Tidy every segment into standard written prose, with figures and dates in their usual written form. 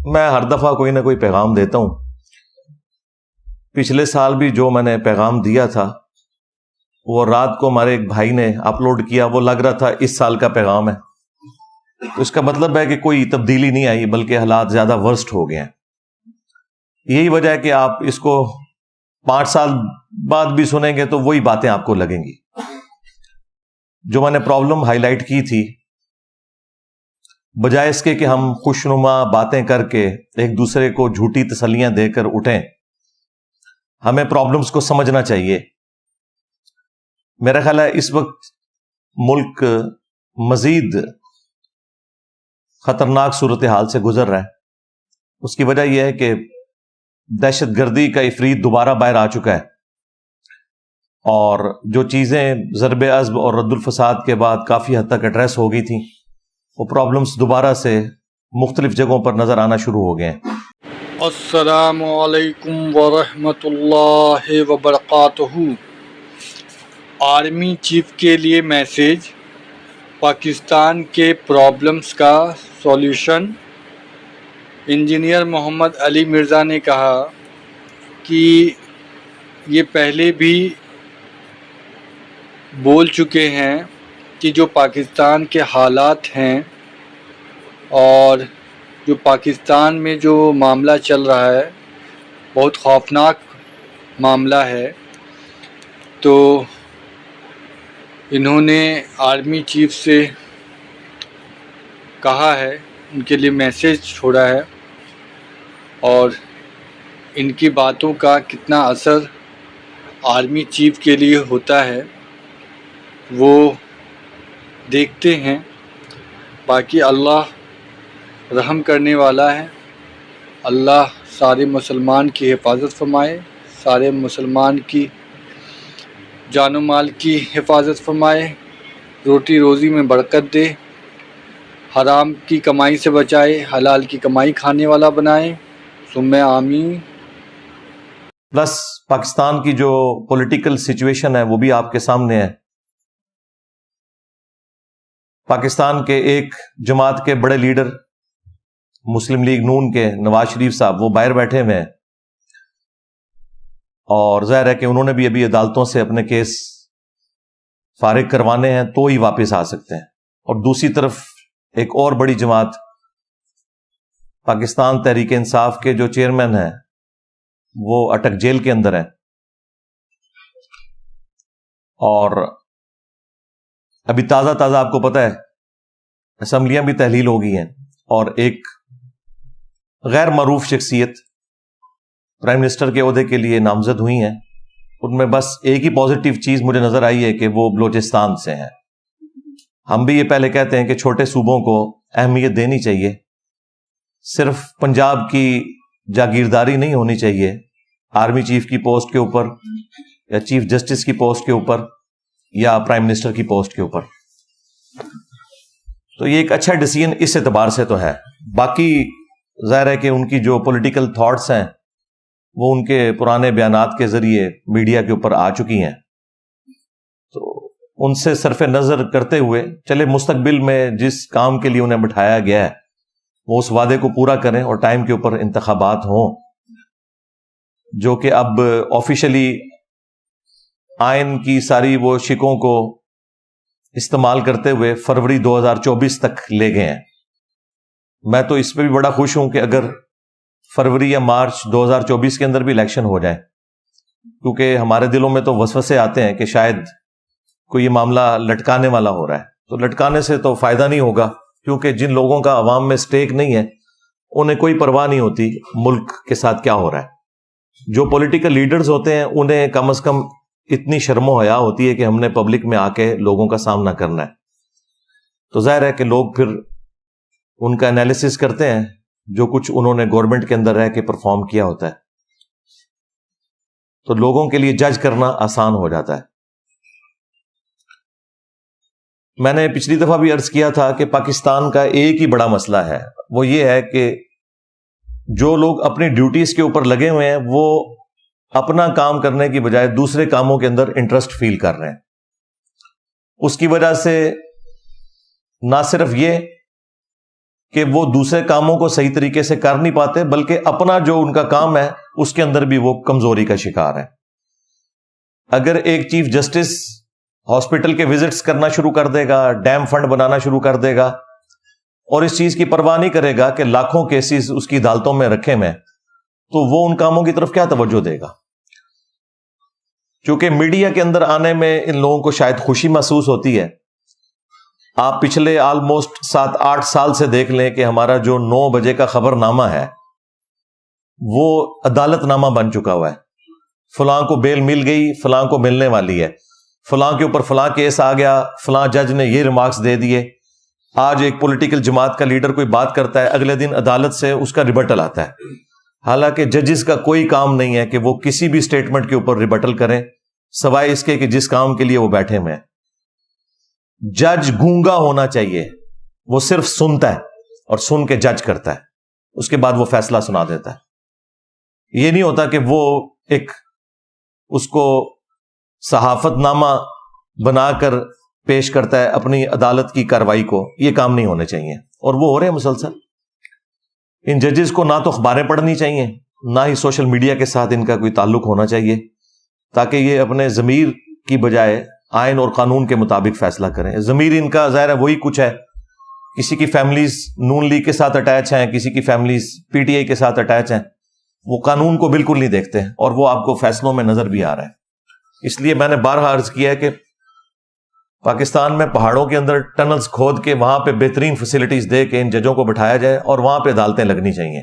میں ہر دفعہ کوئی نہ کوئی پیغام دیتا ہوں. پچھلے سال بھی جو میں نے پیغام دیا تھا وہ رات کو ہمارے ایک بھائی نے اپلوڈ کیا، وہ لگ رہا تھا اس سال کا پیغام ہے. تو اس کا مطلب ہے کہ کوئی تبدیلی نہیں آئی بلکہ حالات زیادہ ورسٹ ہو گئے ہیں. یہی وجہ ہے کہ آپ اس کو 5 سال بعد بھی سنیں گے تو وہی باتیں آپ کو لگیں گی. جو میں نے پرابلم ہائی لائٹ کی تھی، بجائے اس کے کہ ہم خوشنما باتیں کر کے ایک دوسرے کو جھوٹی تسلیاں دے کر اٹھیں، ہمیں پرابلمز کو سمجھنا چاہیے. میرا خیال ہے اس وقت ملک مزید خطرناک صورتحال سے گزر رہا ہے. اس کی وجہ یہ ہے کہ دہشت گردی کا عفریت دوبارہ باہر آ چکا ہے، اور جو چیزیں ضرب عضب اور رد الفساد کے بعد کافی حد تک ایڈریس ہو گئی تھیں، وہ پرابلمز دوبارہ سے مختلف جگہوں پر نظر آنا شروع ہو گئے ہیں. السلام علیکم ورحمۃ اللہ وبرکاتہ. آرمی چیف کے لیے میسیج. پاکستان کے پرابلمز کا سولوشن. انجینئر محمد علی مرزا نے کہا کہ یہ پہلے بھی بول چکے ہیں کہ جو پاکستان کے حالات ہیں اور جو پاکستان میں جو معاملہ چل رہا ہے بہت خوفناک معاملہ ہے. تو انہوں نے آرمی چیف سے کہا ہے، ان کے لیے میسیج چھوڑا ہے، اور ان کی باتوں کا کتنا اثر آرمی چیف کے لیے ہوتا ہے وہ دیکھتے ہیں. باقی اللہ رحم کرنے والا ہے. اللہ سارے مسلمان کی حفاظت فرمائے، سارے مسلمان کی جان و مال کی حفاظت فرمائے، روٹی روزی میں برکت دے، حرام کی کمائی سے بچائے، حلال کی کمائی کھانے والا بنائے. ثم آمین. پلس پاکستان کی جو پولیٹیکل سچویشن ہے وہ بھی آپ کے سامنے ہے. پاکستان کے ایک جماعت کے بڑے لیڈر مسلم لیگ نون کے نواز شریف صاحب، وہ باہر بیٹھے ہوئے ہیں، اور ظاہر ہے کہ انہوں نے بھی ابھی عدالتوں سے اپنے کیس فارغ کروانے ہیں تو ہی واپس آ سکتے ہیں. اور دوسری طرف ایک اور بڑی جماعت پاکستان تحریک انصاف کے جو چیئرمین ہیں وہ اٹک جیل کے اندر ہیں، اور ابھی تازہ آپ کو پتہ ہے اسمبلیاں بھی تحلیل ہو گئی ہیں، اور ایک غیر معروف شخصیت پرائم منسٹر کے عہدے کے لیے نامزد ہوئی ہیں. ان میں بس ایک ہی پازیٹیو چیز مجھے نظر آئی ہے کہ وہ بلوچستان سے ہیں. ہم بھی یہ پہلے کہتے ہیں کہ چھوٹے صوبوں کو اہمیت دینی چاہیے، صرف پنجاب کی جاگیرداری نہیں ہونی چاہیے آرمی چیف کی پوسٹ کے اوپر، یا چیف جسٹس کی پوسٹ کے اوپر، یا پرائم منسٹر کی پوسٹ کے اوپر. تو یہ ایک اچھا ڈیسیژن اس اعتبار سے تو ہے. باقی ظاہر ہے کہ ان کی جو پولیٹیکل تھاٹس ہیں وہ ان کے پرانے بیانات کے ذریعے میڈیا کے اوپر آ چکی ہیں. تو ان سے صرف نظر کرتے ہوئے چلے مستقبل میں جس کام کے لیے انہیں بٹھایا گیا ہے وہ اس وعدے کو پورا کریں، اور ٹائم کے اوپر انتخابات ہوں، جو کہ اب آفیشلی آئین کی ساری وہ شکوں کو استعمال کرتے ہوئے فروری 2024 تک لے گئے ہیں. میں تو اس پہ بھی بڑا خوش ہوں کہ اگر فروری یا مارچ 2024 کے اندر بھی الیکشن ہو جائے، کیونکہ ہمارے دلوں میں تو وسوسے آتے ہیں کہ شاید کوئی یہ معاملہ لٹکانے والا ہو رہا ہے. تو لٹکانے سے تو فائدہ نہیں ہوگا، کیونکہ جن لوگوں کا عوام میں سٹیک نہیں ہے انہیں کوئی پرواہ نہیں ہوتی ملک کے ساتھ کیا ہو رہا ہے. جو پولیٹیکل لیڈرز ہوتے ہیں انہیں کم از کم اتنی شرم و حیا ہوتی ہے کہ ہم نے پبلک میں آ کے لوگوں کا سامنا کرنا ہے. تو ظاہر ہے کہ لوگ پھر ان کا انالیسس کرتے ہیں جو کچھ انہوں نے گورنمنٹ کے اندر رہ کے پرفارم کیا ہوتا ہے، تو لوگوں کے لیے جج کرنا آسان ہو جاتا ہے. میں نے پچھلی دفعہ بھی عرض کیا تھا کہ پاکستان کا ایک ہی بڑا مسئلہ ہے، وہ یہ ہے کہ جو لوگ اپنی ڈیوٹیز کے اوپر لگے ہوئے ہیں وہ اپنا کام کرنے کی بجائے دوسرے کاموں کے اندر انٹرسٹ فیل کر رہے ہیں. اس کی وجہ سے نہ صرف یہ کہ وہ دوسرے کاموں کو صحیح طریقے سے کر نہیں پاتے، بلکہ اپنا جو ان کا کام ہے اس کے اندر بھی وہ کمزوری کا شکار ہے۔ اگر ایک چیف جسٹس ہاسپٹل کے وزٹس کرنا شروع کر دے گا، ڈیم فنڈ بنانا شروع کر دے گا، اور اس چیز کی پرواہ نہیں کرے گا کہ لاکھوں کیسز اس کی عدالتوں میں رکھے میں، تو وہ ان کاموں کی طرف کیا توجہ دے گا؟ چونکہ میڈیا کے اندر آنے میں ان لوگوں کو شاید خوشی محسوس ہوتی ہے۔ آپ پچھلے آلموسٹ 7-8 سال سے دیکھ لیں کہ ہمارا جو 9 بجے کا خبر نامہ ہے وہ عدالت نامہ بن چکا ہوا ہے۔ فلاں کو بیل مل گئی، فلاں کو ملنے والی ہے، فلاں کے اوپر فلاں کیس آ گیا، فلاں جج نے یہ ریمارکس دے دیے۔ آج ایک پولیٹیکل جماعت کا لیڈر کوئی بات کرتا ہے، اگلے دن عدالت سے اس کا ریبٹل آتا ہے، حالانکہ ججز کا کوئی کام نہیں ہے کہ وہ کسی بھی سٹیٹمنٹ کے اوپر ریبٹل کریں، سوائے اس کے کہ جس کام کے لیے وہ بیٹھے ہوئے ہیں۔ جج گونگا ہونا چاہیے، وہ صرف سنتا ہے اور سن کے جج کرتا ہے، اس کے بعد وہ فیصلہ سنا دیتا ہے۔ یہ نہیں ہوتا کہ وہ ایک اس کو صحافت نامہ بنا کر پیش کرتا ہے اپنی عدالت کی کارروائی کو۔ یہ کام نہیں ہونے چاہیے، اور وہ ہو رہے ہیں مسلسل۔ ان ججز کو نہ تو اخباریں پڑھنی چاہیے، نہ ہی سوشل میڈیا کے ساتھ ان کا کوئی تعلق ہونا چاہیے، تاکہ یہ اپنے ضمیر کی بجائے آئین اور قانون کے مطابق فیصلہ کریں۔ ضمیر ان کا ظاہر ہے وہی کچھ ہے، کسی کی فیملیز نون لیگ کے ساتھ اٹیچ ہیں، کسی کی فیملیز پی ٹی آئی کے ساتھ اٹیچ ہیں، وہ قانون کو بالکل نہیں دیکھتے ہیں، اور وہ آپ کو فیصلوں میں نظر بھی آ رہا ہے۔ اس لیے میں نے بارہا عرض کیا ہے کہ پاکستان میں پہاڑوں کے اندر ٹنلز کھود کے وہاں پہ بہترین فیسلٹیز دے کے ان ججوں کو بٹھایا جائے، اور وہاں پہ عدالتیں لگنی چاہیے۔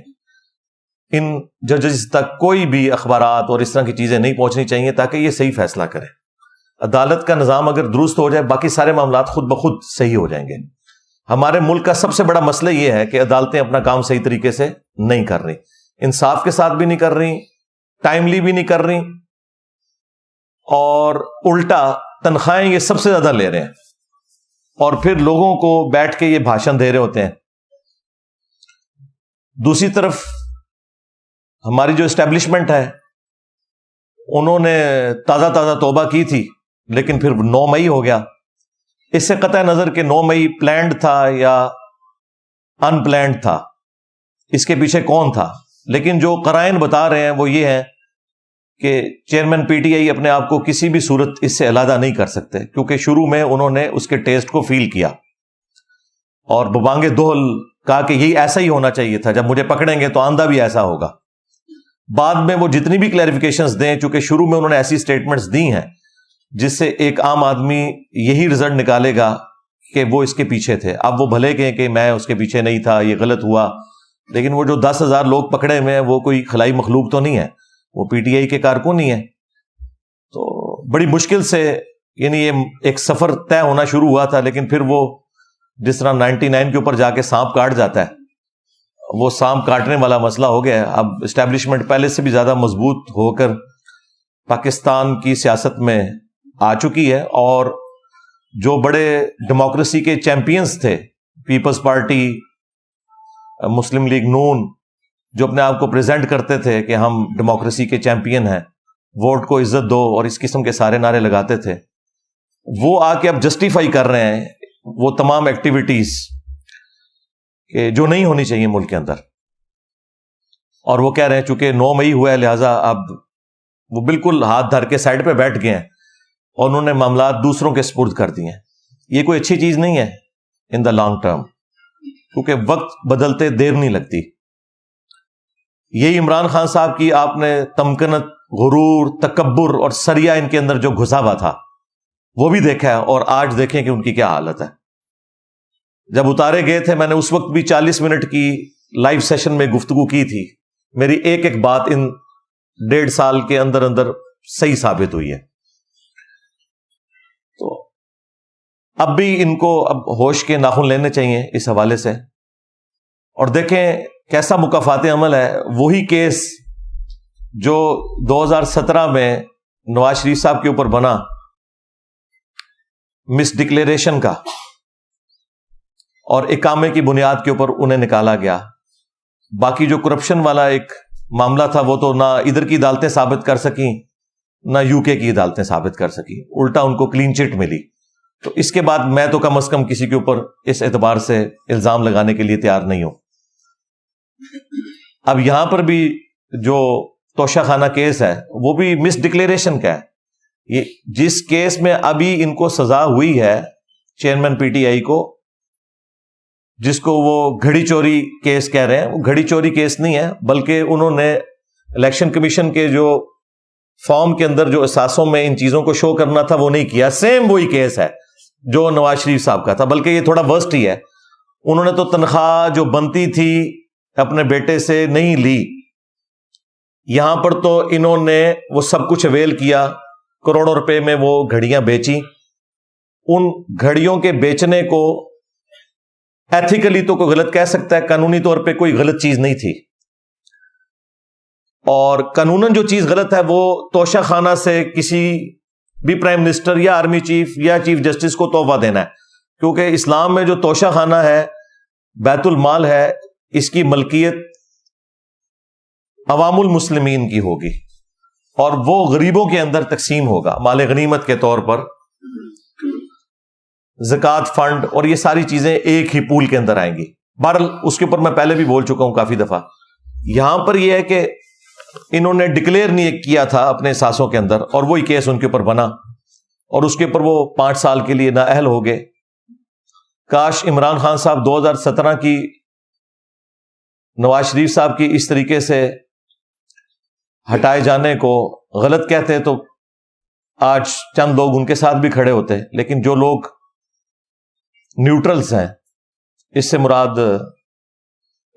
ان ججز تک کوئی بھی اخبارات اور اس طرح کی چیزیں نہیں پہنچنی چاہیے، تاکہ یہ صحیح فیصلہ کریں۔ عدالت کا نظام اگر درست ہو جائے، باقی سارے معاملات خود بخود صحیح ہو جائیں گے۔ ہمارے ملک کا سب سے بڑا مسئلہ یہ ہے کہ عدالتیں اپنا کام صحیح طریقے سے نہیں کر رہی، انصاف کے ساتھ بھی نہیں کر رہی، ٹائملی بھی نہیں کر رہی، اور الٹا تنخواہیں یہ سب سے زیادہ لے رہے ہیں، اور پھر لوگوں کو بیٹھ کے یہ بھاشن دے رہے ہوتے ہیں۔ دوسری طرف ہماری جو اسٹیبلشمنٹ ہے، انہوں نے تازہ توبہ کی تھی، لیکن پھر 9 مئی ہو گیا۔ اس سے قطع نظر کہ 9 مئی پلانڈ تھا یا ان پلانڈ تھا، اس کے پیچھے کون تھا، لیکن جو قرائن بتا رہے ہیں وہ یہ ہے کہ چیئرمین پی ٹی آئی اپنے آپ کو کسی بھی صورت اس سے علیحدہ نہیں کر سکتے، کیونکہ شروع میں انہوں نے اس کے ٹیسٹ کو فیل کیا اور ببانگ دوہل کہا کہ یہی ایسا ہی ہونا چاہیے تھا، جب مجھے پکڑیں گے تو آندہ بھی ایسا ہوگا۔ بعد میں وہ جتنی بھی کلیریفیکیشنز دیں، چونکہ شروع میں انہوں نے ایسی سٹیٹمنٹس دی ہیں جس سے ایک عام آدمی یہی رزلٹ نکالے گا کہ وہ اس کے پیچھے تھے۔ اب وہ بھلے کہیں کہ میں اس کے پیچھے نہیں تھا، یہ غلط ہوا، لیکن وہ جو 10,000 لوگ پکڑے ہوئے ہیں وہ کوئی خلائی مخلوق تو نہیں ہے، وہ پی ٹی آئی کے کارکن ہی ہیں۔ تو بڑی مشکل سے یعنی یہ ایک سفر طے ہونا شروع ہوا تھا، لیکن پھر وہ جس طرح 99 کے اوپر جا کے سانپ کاٹ جاتا ہے، وہ سانپ کاٹنے والا مسئلہ ہو گیا ہے۔ اب اسٹیبلشمنٹ پہلے سے بھی زیادہ مضبوط ہو کر پاکستان کی سیاست میں آ چکی ہے، اور جو بڑے ڈیموکریسی کے چیمپئنز تھے، پیپلز پارٹی، مسلم لیگ نون، جو اپنے آپ کو پریزنٹ کرتے تھے کہ ہم ڈیموکریسی کے چیمپئن ہیں، ووٹ کو عزت دو اور اس قسم کے سارے نعرے لگاتے تھے، وہ آ کے اب جسٹیفائی کر رہے ہیں وہ تمام ایکٹیویٹیز کہ جو نہیں ہونی چاہیے ملک کے اندر، اور وہ کہہ رہے ہیں چونکہ 9 مئی ہوا ہے لہٰذا اب وہ بالکل ہاتھ دھر کے سائڈ پہ بیٹھ گئے ہیں اور انہوں نے معاملات دوسروں کے سپرد کر دیے ہیں۔ یہ کوئی اچھی چیز نہیں ہے ان دا لانگ ٹرم، کیونکہ وقت بدلتے دیر نہیں لگتی۔ یہی عمران خان صاحب کی آپ نے تمکنت، غرور، تکبر اور سریا ان کے اندر جو گھسا ہوا تھا وہ بھی دیکھا ہے، اور آج دیکھیں کہ ان کی کیا حالت ہے۔ جب اتارے گئے تھے میں نے اس وقت بھی 40 منٹ کی لائیو سیشن میں گفتگو کی تھی، میری ایک ایک بات ان 1.5 سال کے اندر اندر صحیح ثابت ہوئی ہے۔ تو اب بھی ان کو اب ہوش کے ناخن لینے چاہیے اس حوالے سے، اور دیکھیں کیسا مکافات عمل ہے۔ وہی کیس جو 2017 میں نواز شریف صاحب کے اوپر بنا مس ڈکلیریشن کا، اور اقامے کی بنیاد کے اوپر انہیں نکالا گیا۔ باقی جو کرپشن والا ایک معاملہ تھا وہ تو نہ ادھر کی عدالتیں ثابت کر سکیں، نہ UK کی عدالتیں ثابت کر سکیں، الٹا ان کو کلین چٹ ملی، تو اس کے بعد میں تو کم از کم کسی کے اوپر اس اعتبار سے الزام لگانے کے لیے تیار نہیں ہوں. اب یہاں پر بھی جو توشہ خانہ کیس ہے وہ بھی مس ڈکلیریشن کا ہے. یہ جس کیس میں ابھی ان کو سزا ہوئی ہے چیئرمین پی ٹی آئی کو, جس کو وہ گھڑی چوری کیس کہہ رہے ہیں, وہ گھڑی چوری کیس نہیں ہے, بلکہ انہوں نے الیکشن کمیشن کے جو فارم کے اندر جو اثاثوں میں ان چیزوں کو شو کرنا تھا وہ نہیں کیا. سیم وہی کیس ہے جو نواز شریف صاحب کا تھا, بلکہ یہ تھوڑا ورسٹ ہی ہے. انہوں نے تو تنخواہ جو بنتی تھی اپنے بیٹے سے نہیں لی, یہاں پر تو انہوں نے وہ سب کچھ اویل کیا, کروڑوں روپے میں وہ گھڑیاں بیچی. ان گھڑیوں کے بیچنے کو ایتھیکلی تو کوئی غلط کہہ سکتا ہے, قانونی طور پہ کوئی غلط چیز نہیں تھی, اور قانوناً جو چیز غلط ہے وہ توشہ خانہ سے کسی بھی پرائم منسٹر یا آرمی چیف یا چیف جسٹس کو تحفہ دینا ہے, کیونکہ اسلام میں جو توشہ خانہ ہے بیت المال ہے, اس کی ملکیت عوام المسلمین کی ہوگی اور وہ غریبوں کے اندر تقسیم ہوگا مال غنیمت کے طور پر. زکوٰۃ فنڈ اور یہ ساری چیزیں ایک ہی پول کے اندر آئیں گی. بہرحال اس کے اوپر میں پہلے بھی بول چکا ہوں کافی دفعہ. یہاں پر یہ ہے کہ انہوں نے ڈکلیئر نہیں کیا تھا اپنے اثاثوں کے اندر, اور وہی کیس ان کے اوپر بنا, اور اس کے اوپر وہ 5 سال کے لیے نااہل ہو گئے. کاش عمران خان صاحب 2017 کی نواز شریف صاحب کی اس طریقے سے ہٹائے جانے کو غلط کہتے تو آج چند لوگ ان کے ساتھ بھی کھڑے ہوتے, لیکن جو لوگ نیوٹرلز ہیں, اس سے مراد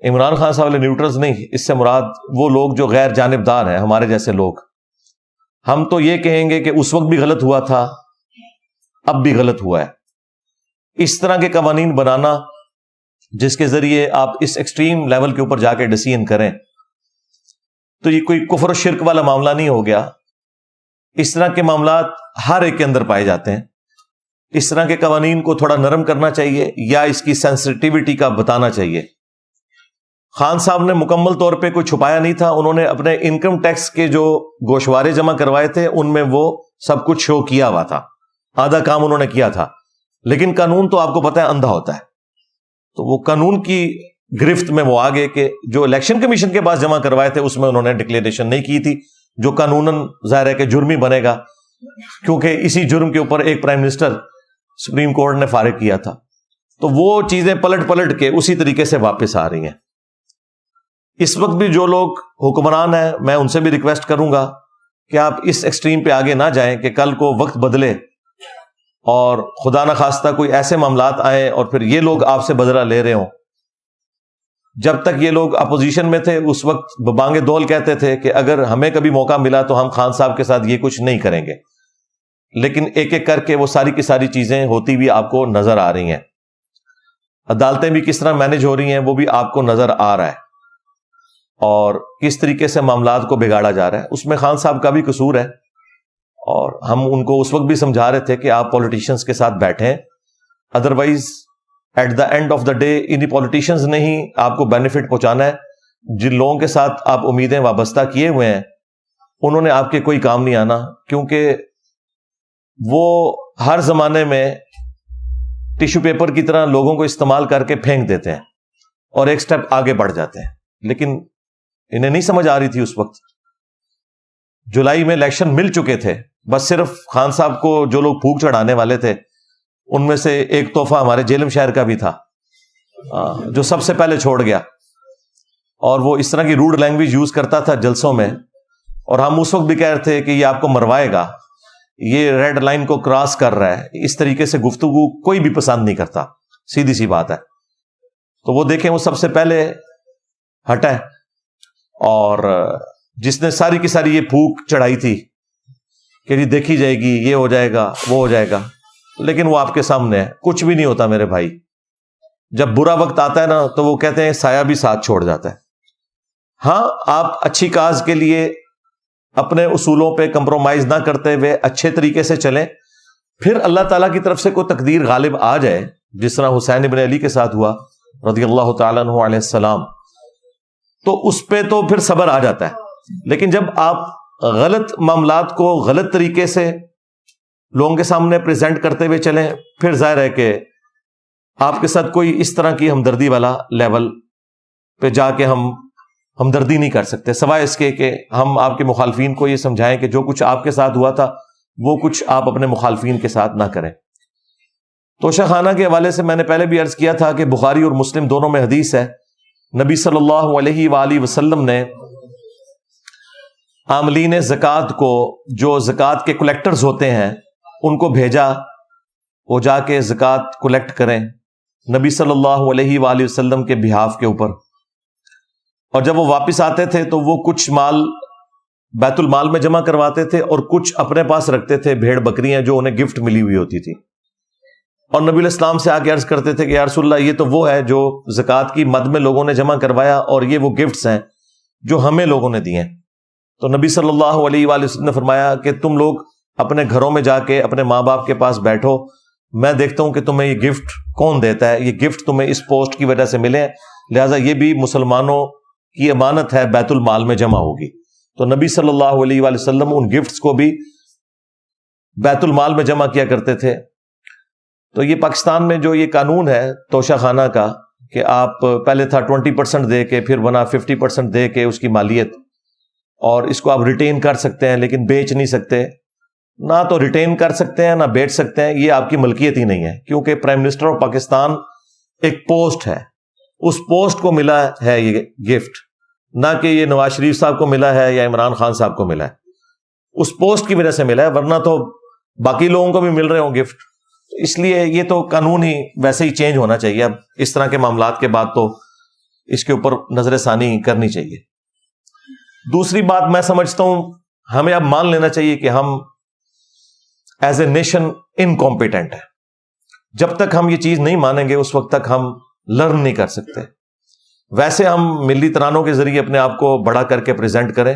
عمران خان صاحب والے نیوٹرلز نہیں, اس سے مراد وہ لوگ جو غیر جانبدار ہیں, ہمارے جیسے لوگ. ہم تو یہ کہیں گے کہ اس وقت بھی غلط ہوا تھا, اب بھی غلط ہوا ہے. اس طرح کے قوانین بنانا جس کے ذریعے آپ اس ایکسٹریم لیول کے اوپر جا کے ڈیسیژن کریں, تو یہ کوئی کفر و شرک والا معاملہ نہیں ہو گیا. اس طرح کے معاملات ہر ایک کے اندر پائے جاتے ہیں. اس طرح کے قوانین کو تھوڑا نرم کرنا چاہیے یا اس کی سینسٹیوٹی کا بتانا چاہیے. خان صاحب نے مکمل طور پہ کوئی چھپایا نہیں تھا, انہوں نے اپنے انکم ٹیکس کے جو گوشوارے جمع کروائے تھے ان میں وہ سب کچھ شو کیا ہوا تھا, آدھا کام انہوں نے کیا تھا. لیکن قانون تو آپ کو پتہ ہے اندھا ہوتا ہے, تو وہ قانون کی گرفت میں وہ آگے کہ جو الیکشن کمیشن کے پاس جمع کروائے تھے اس میں انہوں نے ڈکلیریشن نہیں کی تھی, جو قانوناً ظاہر ہے کہ جرمی بنے گا, کیونکہ اسی جرم کے اوپر ایک پرائم منسٹر سپریم کورٹ نے فارغ کیا تھا. تو وہ چیزیں پلٹ کے اسی طریقے سے واپس آ رہی ہیں. اس وقت بھی جو لوگ حکمران ہیں, میں ان سے بھی ریکویسٹ کروں گا کہ آپ اس ایکسٹریم پہ آگے نہ جائیں کہ کل کو وقت بدلے اور خدا نہ خواستہ کوئی ایسے معاملات آئیں اور پھر یہ لوگ آپ سے بدلہ لے رہے ہوں. جب تک یہ لوگ اپوزیشن میں تھے اس وقت ببانگ دول کہتے تھے کہ اگر ہمیں کبھی موقع ملا تو ہم خان صاحب کے ساتھ یہ کچھ نہیں کریں گے, لیکن ایک ایک کر کے وہ ساری کی ساری چیزیں ہوتی بھی آپ کو نظر آ رہی ہیں. عدالتیں بھی کس طرح مینج ہو رہی ہیں وہ بھی آپ کو نظر آ رہا ہے, اور کس طریقے سے معاملات کو بگاڑا جا رہا ہے. اس میں خان صاحب کا بھی قصور ہے, اور ہم ان کو اس وقت بھی سمجھا رہے تھے کہ آپ پولیٹیشنز کے ساتھ بیٹھیں, otherwise at the end of the day انہی پولیٹیشنز نے ہی آپ کو بینیفٹ پہنچانا ہے. جن لوگوں کے ساتھ آپ امیدیں وابستہ کیے ہوئے ہیں انہوں نے آپ کے کوئی کام نہیں آنا, کیونکہ وہ ہر زمانے میں ٹیشو پیپر کی طرح لوگوں کو استعمال کر کے پھینک دیتے ہیں اور ایک سٹیپ آگے بڑھ جاتے ہیں. لیکن انہیں نہیں سمجھ آ رہی تھی اس وقت. جولائی میں الیکشن مل چکے تھے, بس صرف خان صاحب کو جو لوگ پھونک چڑھانے والے تھے ان میں سے ایک تحفہ ہمارے جیلم شہر کا بھی تھا جو سب سے پہلے چھوڑ گیا, اور وہ اس طرح کی روڈ لینگویج یوز کرتا تھا جلسوں میں, اور ہم اس وقت بھی کہہ رہے تھے کہ یہ آپ کو موائے گا, یہ ریڈ لائن کو کراس کر رہا ہے. اس طریقے سے گفتگو کوئی بھی پسند نہیں کرتا, سیدھی سی بات ہے. تو وہ دیکھیں وہ سب سے پہلے ہٹا, اور جس نے ساری کی ساری یہ پھونک چڑھائی تھی کہ جی دیکھی جائے گی, یہ ہو جائے گا, وہ ہو جائے گا, لیکن وہ آپ کے سامنے ہے. کچھ بھی نہیں ہوتا میرے بھائی. جب برا وقت آتا ہے نا تو وہ کہتے ہیں سایہ بھی ساتھ چھوڑ جاتا ہے. ہاں, آپ اچھی کاز کے لیے اپنے اصولوں پہ کمپرومائز نہ کرتے ہوئے اچھے طریقے سے چلیں, پھر اللہ تعالیٰ کی طرف سے کوئی تقدیر غالب آ جائے, جس طرح حسین ابن علی کے ساتھ ہوا رضی اللہ تعالیٰ عنہ علیہ السلام, تو اس پہ تو پھر صبر آ جاتا ہے. لیکن جب آپ غلط معاملات کو غلط طریقے سے لوگوں کے سامنے پریزنٹ کرتے ہوئے چلیں، پھر ظاہر ہے کہ آپ کے ساتھ کوئی اس طرح کی ہمدردی والا لیول پہ جا کے ہم ہمدردی نہیں کر سکتے، سوائے اس کے کہ ہم آپ کے مخالفین کو یہ سمجھائیں کہ جو کچھ آپ کے ساتھ ہوا تھا وہ کچھ آپ اپنے مخالفین کے ساتھ نہ کریں۔ توشہ خانہ کے حوالے سے میں نے پہلے بھی عرض کیا تھا کہ بخاری اور مسلم دونوں میں حدیث ہے، نبی صلی اللہ علیہ وآلہ وسلم نے عاملین زکوٰۃ کو، جو زکوٰۃ کے کلیکٹرز ہوتے ہیں، ان کو بھیجا وہ جا کے زکوٰۃ کلیکٹ کریں نبی صلی اللہ علیہ وآلہ وسلم کے بہاف کے اوپر، اور جب وہ واپس آتے تھے تو وہ کچھ مال بیت المال میں جمع کرواتے تھے اور کچھ اپنے پاس رکھتے تھے، بھیڑ بکریاں جو انہیں گفٹ ملی ہوئی ہوتی تھی، اور نبی علیہ السلام سے آ کے عرض کرتے تھے کہ یا رسول اللہ یہ تو وہ ہے جو زکوٰۃ کی مد میں لوگوں نے جمع کروایا، اور یہ وہ گفٹس ہیں جو ہمیں لوگوں نے دیے ہیں۔ تو نبی صلی اللہ علیہ وآلہ وسلم نے فرمایا کہ تم لوگ اپنے گھروں میں جا کے اپنے ماں باپ کے پاس بیٹھو، میں دیکھتا ہوں کہ تمہیں یہ گفٹ کون دیتا ہے، یہ گفٹ تمہیں اس پوسٹ کی وجہ سے ملے، لہٰذا یہ بھی مسلمانوں کی امانت ہے، بیت المال میں جمع ہوگی۔ تو نبی صلی اللہ علیہ وآلہ وسلم ان گفٹس کو بھی بیت المال میں جمع کیا کرتے تھے۔ تو یہ پاکستان میں جو یہ قانون ہے توشہ خانہ کا کہ آپ پہلے تھا 20% دے کے، پھر بنا 50% دے کے اس کی مالیت، اور اس کو آپ ریٹین کر سکتے ہیں لیکن بیچ نہیں سکتے، نہ تو ریٹین کر سکتے ہیں نہ بیچ سکتے ہیں، یہ آپ کی ملکیت ہی نہیں ہے، کیونکہ پرائم منسٹر آف پاکستان ایک پوسٹ ہے، اس پوسٹ کو ملا ہے یہ گفٹ، نہ کہ یہ نواز شریف صاحب کو ملا ہے یا عمران خان صاحب کو ملا ہے، اس پوسٹ کی وجہ سے ملا ہے، ورنہ تو باقی لوگوں کو بھی مل رہے ہوں گفٹ۔ اس لیے یہ تو قانون ہی ویسے ہی چینج ہونا چاہیے، اب اس طرح کے معاملات کے بعد تو اس کے اوپر نظر ثانی کرنی چاہیے۔ دوسری بات میں سمجھتا ہوں ہمیں اب مان لینا چاہیے کہ ہم ایز اے نیشن انکمپیٹنٹ ہیں، جب تک ہم یہ چیز نہیں مانیں گے اس وقت تک ہم لرن نہیں کر سکتے۔ ویسے ہم ملی ترانوں کے ذریعے اپنے آپ کو بڑا کر کے پریزنٹ کریں،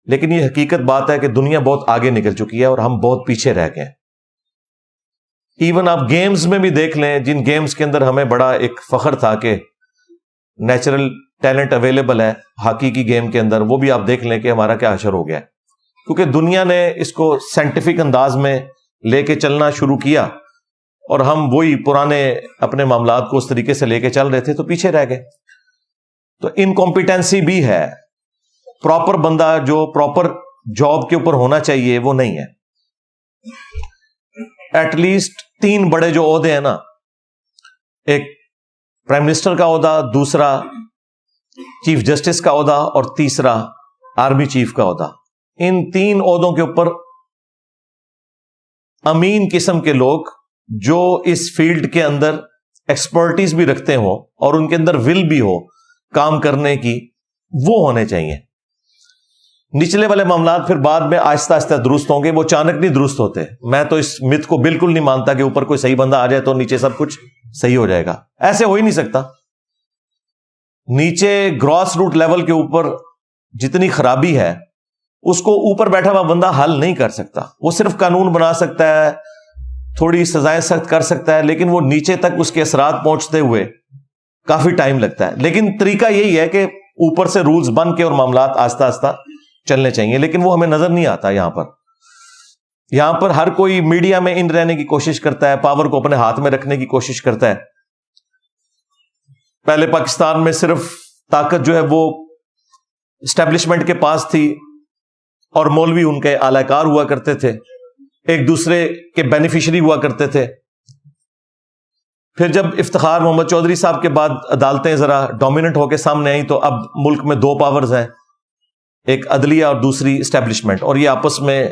لیکن یہ حقیقت بات ہے کہ دنیا بہت آگے نکل چکی ہے اور ہم بہت پیچھے رہ گئے ہیں۔ ایون آپ گیمز میں بھی دیکھ لیں، جن گیمز کے اندر ہمیں بڑا ایک فخر تھا کہ نیچرل ٹیلنٹ اویلیبل ہے ہاکی کی گیم کے اندر، وہ بھی آپ دیکھ لیں کہ ہمارا کیا حشر ہو گیا ہے، کیونکہ دنیا نے اس کو سائنٹیفک انداز میں لے کے چلنا شروع کیا اور ہم وہی پرانے اپنے معاملات کو اس طریقے سے لے کے چل رہے تھے تو پیچھے رہ گئے۔ تو انکمپیٹنسی بھی ہے، پراپر بندہ جو پراپر جاب کے اوپر ہونا چاہیے وہ نہیں ہے۔ ایٹ لیسٹ 3 بڑے جو عہدے ہیں نا، ایک پرائم منسٹر کا عہدہ، دوسرا چیف جسٹس کا عہدہ اور تیسرا آرمی چیف کا عہدہ، ان 3 عہدوں کے اوپر امین قسم کے لوگ جو اس فیلڈ کے اندر ایکسپرٹیز بھی رکھتے ہوں اور ان کے اندر ول بھی ہو کام کرنے کی، وہ ہونے چاہیے۔ نچلے والے معاملات پھر بعد میں آہستہ آہستہ درست ہوں گے، وہ اچانک نہیں درست ہوتے۔ میں تو اس مت کو بالکل نہیں مانتا کہ اوپر کوئی صحیح بندہ آ جائے تو نیچے سب کچھ صحیح ہو جائے گا، ایسے ہو ہی نہیں سکتا۔ نیچے گراس روٹ لیول کے اوپر جتنی خرابی ہے اس کو اوپر بیٹھا ہوا بندہ حل نہیں کر سکتا، وہ صرف قانون بنا سکتا ہے، تھوڑی سزائیں سخت کر سکتا ہے، لیکن وہ نیچے تک اس کے اثرات پہنچتے ہوئے کافی ٹائم لگتا ہے۔ لیکن طریقہ یہی ہے کہ اوپر سے رولز بن کے اور معاملات آہستہ آہستہ چلنے چاہیے، لیکن وہ ہمیں نظر نہیں آتا۔ یہاں پر ہر کوئی میڈیا میں ان رہنے کی کوشش کرتا ہے، پاور کو اپنے ہاتھ میں رکھنے کی کوشش کرتا ہے۔ پہلے پاکستان میں صرف طاقت جو ہے وہ اسٹیبلشمنٹ کے پاس تھی اور مولوی ان کے اعلی کار ہوا کرتے تھے، ایک دوسرے کے بینیفیشری ہوا کرتے تھے۔ پھر جب افتخار محمد چودھری صاحب کے بعد عدالتیں ذرا ڈومیننٹ ہو کے سامنے آئیں تو اب ملک میں 2 پاورز ہیں، ایک عدلیہ اور دوسری اسٹیبلشمنٹ، اور یہ آپس میں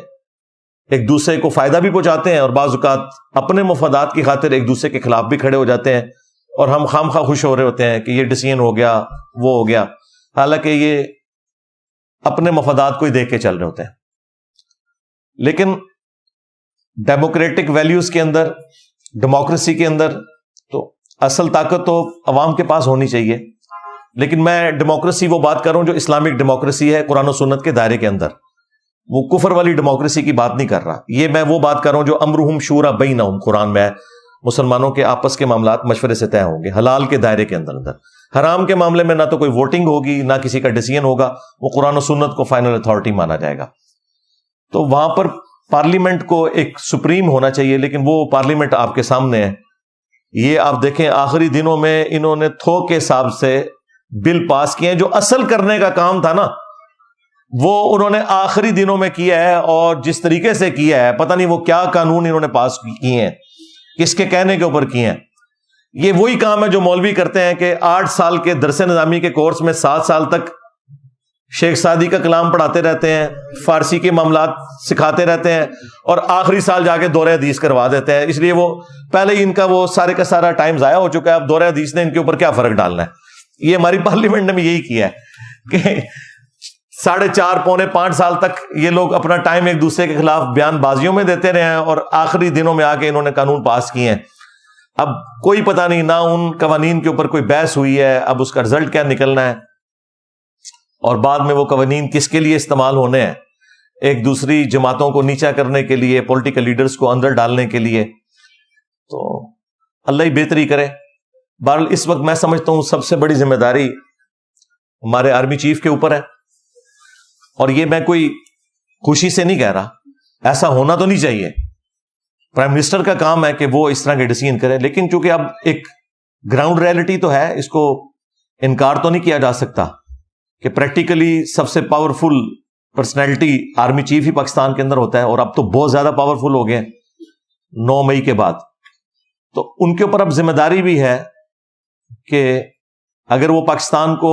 ایک دوسرے کو فائدہ بھی پہنچاتے ہیں اور بعض اوقات اپنے مفادات کی خاطر ایک دوسرے کے خلاف بھی کھڑے ہو جاتے ہیں، اور ہم خام خواہ خوش ہو رہے ہوتے ہیں کہ یہ ڈیسیژن ہو گیا، وہ ہو گیا، حالانکہ یہ اپنے مفادات کو ہی دیکھ کے چل رہے ہوتے ہیں۔ لیکن ڈیموکریٹک ویلیوز کے اندر، ڈیموکریسی کے اندر تو اصل طاقت تو عوام کے پاس ہونی چاہیے، لیکن میں ڈیموکریسی وہ بات کر رہا ہوں جو اسلامک ڈیموکریسی ہے، قرآن و سنت کے دائرے کے اندر، وہ کفر والی ڈیموکریسی کی بات نہیں کر رہا۔ یہ میں وہ بات کر رہا ہوں جو امرہم شورى بینہم قرآن میں ہے، مسلمانوں کے آپس کے معاملات مشورے سے طے ہوں گے، حلال کے دائرے کے اندر۔ حرام کے معاملے میں نہ تو کوئی ووٹنگ ہوگی نہ کسی کا ڈیسیژن ہوگا، وہ قرآن و سنت کو فائنل اتھارٹی مانا جائے گا۔ تو وہاں پر پارلیمنٹ کو ایک سپریم ہونا چاہیے، لیکن وہ پارلیمنٹ آپ کے سامنے ہے. یہ آپ دیکھیں آخری دنوں میں انہوں نے تھوک کے حساب سے بل پاس کیے ہیں. جو اصل کرنے کا کام تھا نا وہ انہوں نے آخری دنوں میں کیا ہے، اور جس طریقے سے کیا ہے پتہ نہیں وہ کیا قانون انہوں نے پاس کیے ہیں، کس کے کہنے کے اوپر کیے ہیں. یہ وہی کام ہے جو مولوی کرتے ہیں کہ 8 سال کے درس نظامی کے کورس میں 7 سال تک شیخ سعدی کا کلام پڑھاتے رہتے ہیں، فارسی کے معاملات سکھاتے رہتے ہیں، اور آخری سال جا کے دورہ حدیث کروا دیتے ہیں. اس لیے وہ پہلے ہی ان کا وہ سارے کا سارا ٹائم ضائع ہو چکا ہے. اب دورہ حدیث نے ان کے اوپر کیا فرق ڈالنا ہے؟ یہ ہماری پارلیمنٹ نے بھی یہی کیا ہے کہ 4.5 پونے 5 سال تک یہ لوگ اپنا ٹائم ایک دوسرے کے خلاف بیان بازیوں میں دیتے رہے ہیں، اور آخری دنوں میں آ کے انہوں نے قانون پاس کیے ہیں. اب کوئی پتہ نہیں نہ ان قوانین کے اوپر کوئی بحث ہوئی ہے، اب اس کا رزلٹ کیا نکلنا ہے، اور بعد میں وہ قوانین کس کے لیے استعمال ہونے ہیں، ایک دوسری جماعتوں کو نیچا کرنے کے لیے، پولیٹیکل لیڈرز کو اندر ڈالنے کے لیے. تو اللہ ہی بہتری کرے. بہرحال اس وقت میں سمجھتا ہوں سب سے بڑی ذمہ داری ہمارے آرمی چیف کے اوپر ہے، اور یہ میں کوئی خوشی سے نہیں کہہ رہا، ایسا ہونا تو نہیں چاہیے. پرائم منسٹر کا کام ہے کہ وہ اس طرح کے ڈیسیژن کرے، لیکن چونکہ اب ایک گراؤنڈ ریئلٹی تو ہے، اس کو انکار تو نہیں کیا جا سکتا کہ پریکٹیکلی سب سے پاورفل پرسنالٹی آرمی چیف ہی پاکستان کے اندر ہوتا ہے، اور اب تو بہت زیادہ پاورفل ہو گئے 9 مئی کے بعد. تو ان کے اوپر اب ذمہ داری بھی ہے کہ اگر وہ پاکستان کو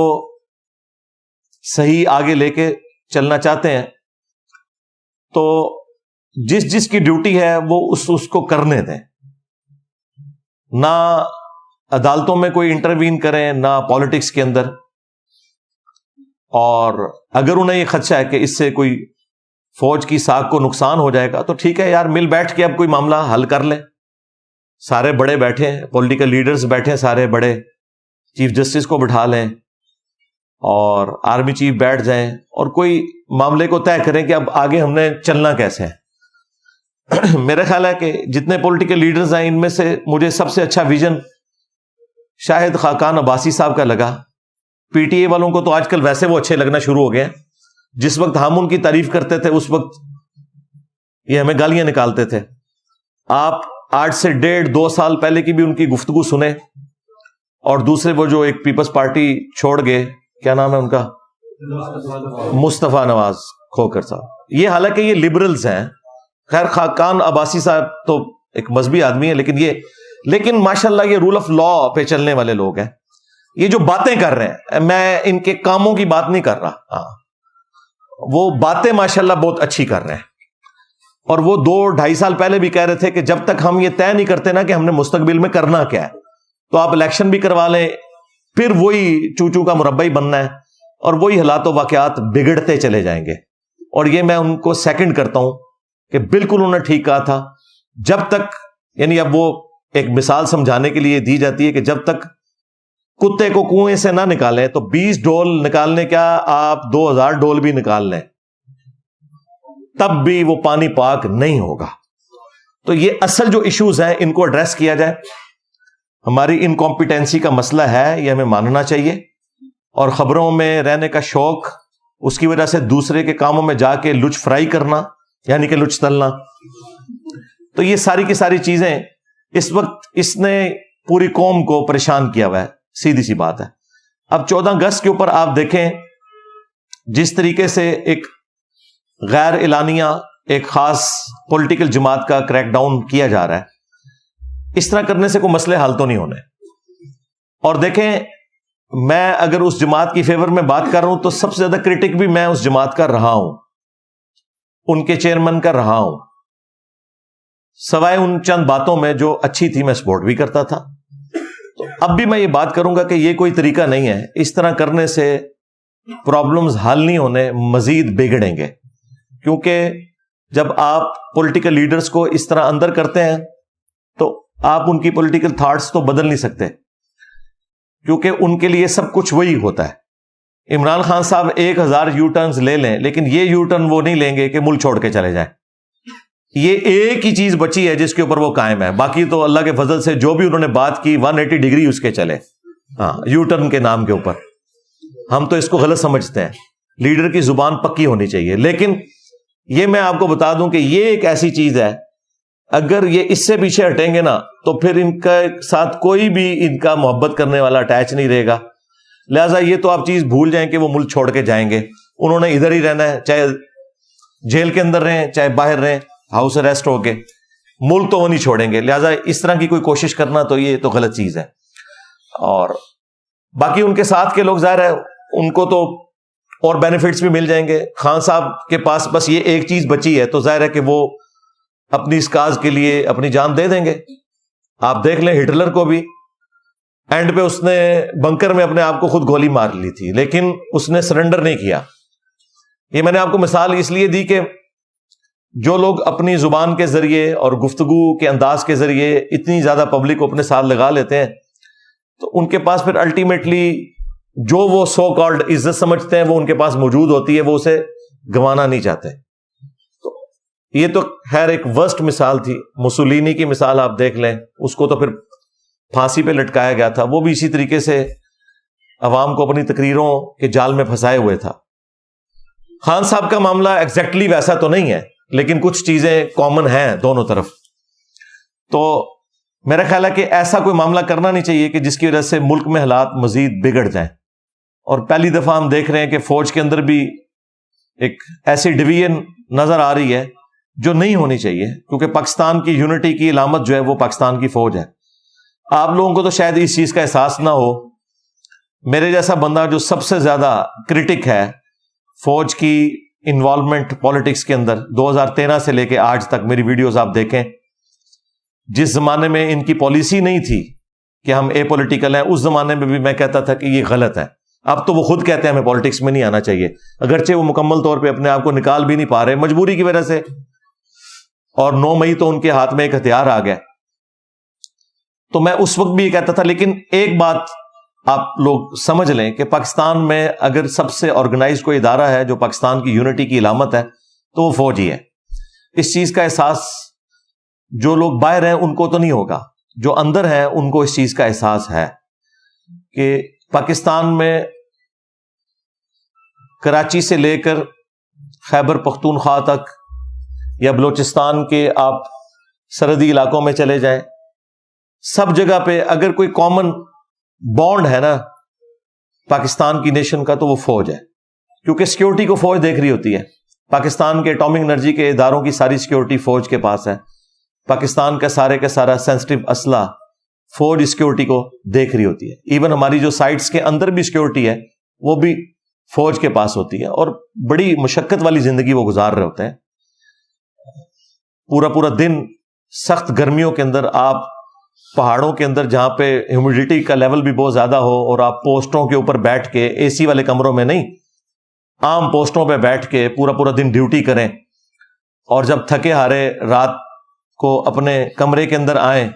صحیح آگے لے کے چلنا چاہتے ہیں تو جس کی ڈیوٹی ہے وہ اس کو کرنے دیں، نہ عدالتوں میں کوئی انٹروین کریں، نہ پالیٹکس کے اندر. اور اگر انہیں یہ خدشہ ہے کہ اس سے کوئی فوج کی ساکھ کو نقصان ہو جائے گا تو ٹھیک ہے یار، مل بیٹھ کے اب کوئی معاملہ حل کر لیں. سارے بڑے بیٹھے ہیں، پولیٹیکل لیڈرز بیٹھے ہیں، سارے بڑے، چیف جسٹس کو بٹھا لیں اور آرمی چیف بیٹھ جائیں اور کوئی معاملے کو طے کریں کہ اب آگے ہم نے چلنا کیسے ہے. میرا خیال ہے کہ جتنے پولیٹیکل لیڈرز ہیں ان میں سے مجھے سب سے اچھا ویژن شاہد خاقان عباسی صاحب کا لگا. پی ٹی اے والوں کو تو آج کل ویسے وہ اچھے لگنا شروع ہو گئے ہیں. جس وقت ہم ان کی تعریف کرتے تھے اس وقت یہ ہمیں گالیاں نکالتے تھے. آپ 8 سے 1.5-2 سال پہلے کی بھی ان کی گفتگو سنیں، اور دوسرے وہ جو ایک پیپلز پارٹی چھوڑ گئے، کیا نام ہے ان کا، مصطفیٰ نواز کھوکر صاحب. یہ حالانکہ یہ لبرلز ہیں، خیر خاقان عباسی صاحب تو ایک مذہبی آدمی ہے، لیکن ماشاءاللہ یہ رول آف لا پہ چلنے والے لوگ ہیں. یہ جو باتیں کر رہے ہیں، میں ان کے کاموں کی بات نہیں کر رہا، ہاں وہ باتیں ماشاءاللہ بہت اچھی کر رہے ہیں. اور وہ 2-2.5 سال پہلے بھی کہہ رہے تھے کہ جب تک ہم یہ طے نہیں کرتے نا کہ ہم نے مستقبل میں کرنا کیا ہے، تو آپ الیکشن بھی کروا لیں، پھر وہی چوچو کا مربع ہی بننا ہے، اور وہی حالات و واقعات بگڑتے چلے جائیں گے. اور یہ میں ان کو سیکنڈ کرتا ہوں کہ بالکل انہوں نے ٹھیک کہا تھا. جب تک، یعنی اب وہ ایک مثال سمجھانے کے لیے دی جاتی ہے کہ جب تک کتے کو کنویں سے نہ نکالیں تو 20 ڈول نکالنے کیا، آپ 2000 ڈول بھی نکال لیں تب بھی وہ پانی پاک نہیں ہوگا. تو یہ اصل جو ایشوز ہیں ان کو ایڈریس کیا جائے. ہماری انکمپیٹنسی کا مسئلہ ہے، یہ ہمیں ماننا چاہیے، اور خبروں میں رہنے کا شوق، اس کی وجہ سے دوسرے کے کاموں میں جا کے لچ فرائی کرنا، یعنی کہ لچ تلنا، تو یہ ساری کی ساری چیزیں اس وقت اس نے پوری قوم کو پریشان کیا ہوا ہے. سیدھی سی بات ہے. اب 14 اگست کے اوپر آپ دیکھیں جس طریقے سے ایک غیر اعلانیہ ایک خاص پولیٹیکل جماعت کا کریک ڈاؤن کیا جا رہا ہے، اس طرح کرنے سے کوئی مسئلے حل تو نہیں ہونے. اور دیکھیں، میں اگر اس جماعت کی فیور میں بات کر رہا ہوں تو سب سے زیادہ کرٹک بھی میں اس جماعت کا رہا ہوں، ان کے چیئرمین کا رہا ہوں. سوائے ان چند باتوں میں جو اچھی تھی میں سپورٹ بھی کرتا تھا. تو اب بھی میں یہ بات کروں گا کہ یہ کوئی طریقہ نہیں ہے. اس طرح کرنے سے پرابلمز حل نہیں ہونے، مزید بگڑیں گے. کیونکہ جب آپ پولیٹیکل لیڈرز کو اس طرح اندر کرتے ہیں تو آپ ان کی پولیٹیکل تھاٹس تو بدل نہیں سکتے، کیونکہ ان کے لیے سب کچھ وہی ہوتا ہے. عمران خان صاحب 1000 یو ٹرنز لے لیں، لیکن یہ یو ٹرن وہ نہیں لیں گے کہ ملک چھوڑ کے چلے جائیں. یہ ایک ہی چیز بچی ہے جس کے اوپر وہ قائم ہے. باقی تو اللہ کے فضل سے جو بھی انہوں نے بات کی 180 ڈگری اس کے چلے. ہاں، یو ٹرن کے نام کے اوپر ہم تو اس کو غلط سمجھتے ہیں. لیڈر کی زبان پکی ہونی چاہیے، لیکن یہ میں آپ کو بتا دوں کہ یہ ایک ایسی چیز ہے، اگر یہ اس سے پیچھے ہٹیں گے نا تو پھر ان کے ساتھ کوئی بھی ان کا محبت کرنے والا اٹیچ نہیں رہے گا. لہٰذا یہ تو آپ چیز بھول جائیں کہ وہ ملک چھوڑ کے جائیں گے. انہوں نے ادھر ہی رہنا ہے، چاہے جیل کے اندر رہیں چاہے باہر رہیں، ہاؤس اریسٹ ہو کے، ملک تو وہ نہیں چھوڑیں گے. لہٰذا اس طرح کی کوئی کوشش کرنا تو یہ تو غلط چیز ہے. اور باقی ان کے ساتھ کے لوگ ظاہر ہے ان کو تو اور بینیفٹس بھی مل جائیں گے. خان صاحب کے پاس بس یہ ایک چیز بچی ہے تو ظاہر ہے کہ وہ اپنی اس کاز کے لیے اپنی جان دے دیں گے. آپ دیکھ لیں ہٹلر کو بھی اینڈ پہ اس نے بنکر میں اپنے آپ کو خود گولی مار لی تھی، لیکن اس نے سرنڈر نہیں کیا. یہ میں نے آپ کو مثال اس لیے دی کہ جو لوگ اپنی زبان کے ذریعے اور گفتگو کے انداز کے ذریعے اتنی زیادہ پبلک کو اپنے ساتھ لگا لیتے ہیں تو ان کے پاس پھر الٹیمیٹلی جو وہ سو کالڈ عزت سمجھتے ہیں وہ ان کے پاس موجود ہوتی ہے، وہ اسے گنوانا نہیں چاہتے. تو یہ تو خیر ایک ورسٹ مثال تھی. مسولینی کی مثال آپ دیکھ لیں، اس کو تو پھر پھانسی پہ لٹکایا گیا تھا، وہ بھی اسی طریقے سے عوام کو اپنی تقریروں کے جال میں پھنسائے ہوئے تھا. خان صاحب کا معاملہ ایگزیکٹلی ویسا تو نہیں ہے لیکن کچھ چیزیں کامن ہیں دونوں طرف. تو میرا خیال ہے کہ ایسا کوئی معاملہ کرنا نہیں چاہیے کہ جس کی وجہ سے ملک میں حالات مزید بگڑ جائیں. اور پہلی دفعہ ہم دیکھ رہے ہیں کہ فوج کے اندر بھی ایک ایسی ڈویژن نظر آ رہی ہے جو نہیں ہونی چاہیے، کیونکہ پاکستان کی یونٹی کی علامت جو ہے وہ پاکستان کی فوج ہے. آپ لوگوں کو تو شاید اس چیز کا احساس نہ ہو. میرے جیسا بندہ جو سب سے زیادہ کرٹک ہے فوج کی انوالومنٹ پالیٹکس کے اندر، 2013 سے لے کے آج تک میری ویڈیوز آپ دیکھیں، جس زمانے میں ان کی پالیسی نہیں تھی کہ ہم اے پولیٹیکل ہیں، اس زمانے میں بھی میں کہتا تھا کہ یہ غلط ہے. اب تو وہ خود کہتے ہیں ہمیں پالیٹکس میں نہیں آنا چاہیے، اگرچہ وہ مکمل طور پہ اپنے آپ کو نکال بھی نہیں پا رہے مجبوری کی وجہ سے. اور 9 مئی تو ان کے ہاتھ میں ایک ہتھیار آ گیا. تو میں اس وقت بھی یہ کہتا تھا، لیکن ایک بات آپ لوگ سمجھ لیں کہ پاکستان میں اگر سب سے آرگنائز کوئی ادارہ ہے جو پاکستان کی یونٹی کی علامت ہے تو وہ فوج ہی ہے. اس چیز کا احساس جو لوگ باہر ہیں ان کو تو نہیں ہوگا، جو اندر ہیں ان کو اس چیز کا احساس ہے کہ پاکستان میں کراچی سے لے کر خیبر پختونخوا تک یا بلوچستان کے آپ سرحدی علاقوں میں چلے جائیں، سب جگہ پہ اگر کوئی کامن بانڈ ہے نا پاکستان کی نیشن کا تو وہ فوج ہے. کیونکہ سیکیورٹی کو فوج دیکھ رہی ہوتی ہے. پاکستان کے ایٹامک انرجی کے اداروں کی ساری سیکیورٹی فوج کے پاس ہے. پاکستان کا سارا سینسٹیو اسلحہ فوج سیکیورٹی کو دیکھ رہی ہوتی ہے. ایون ہماری جو سائٹس کے اندر بھی سیکیورٹی ہے وہ بھی فوج کے پاس ہوتی ہے، اور بڑی مشقت والی زندگی وہ گزار رہے ہوتے ہیں. پورا دن سخت گرمیوں کے اندر آپ پہاڑوں کے اندر جہاں پہ ہیومیڈیٹی کا لیول بھی بہت زیادہ ہو، اور آپ پوسٹوں کے اوپر بیٹھ کے اے سی والے کمروں میں نہیں، عام پوسٹوں پہ بیٹھ کے پورا دن ڈیوٹی کریں، اور جب تھکے ہارے رات کو اپنے کمرے کے اندر آئیں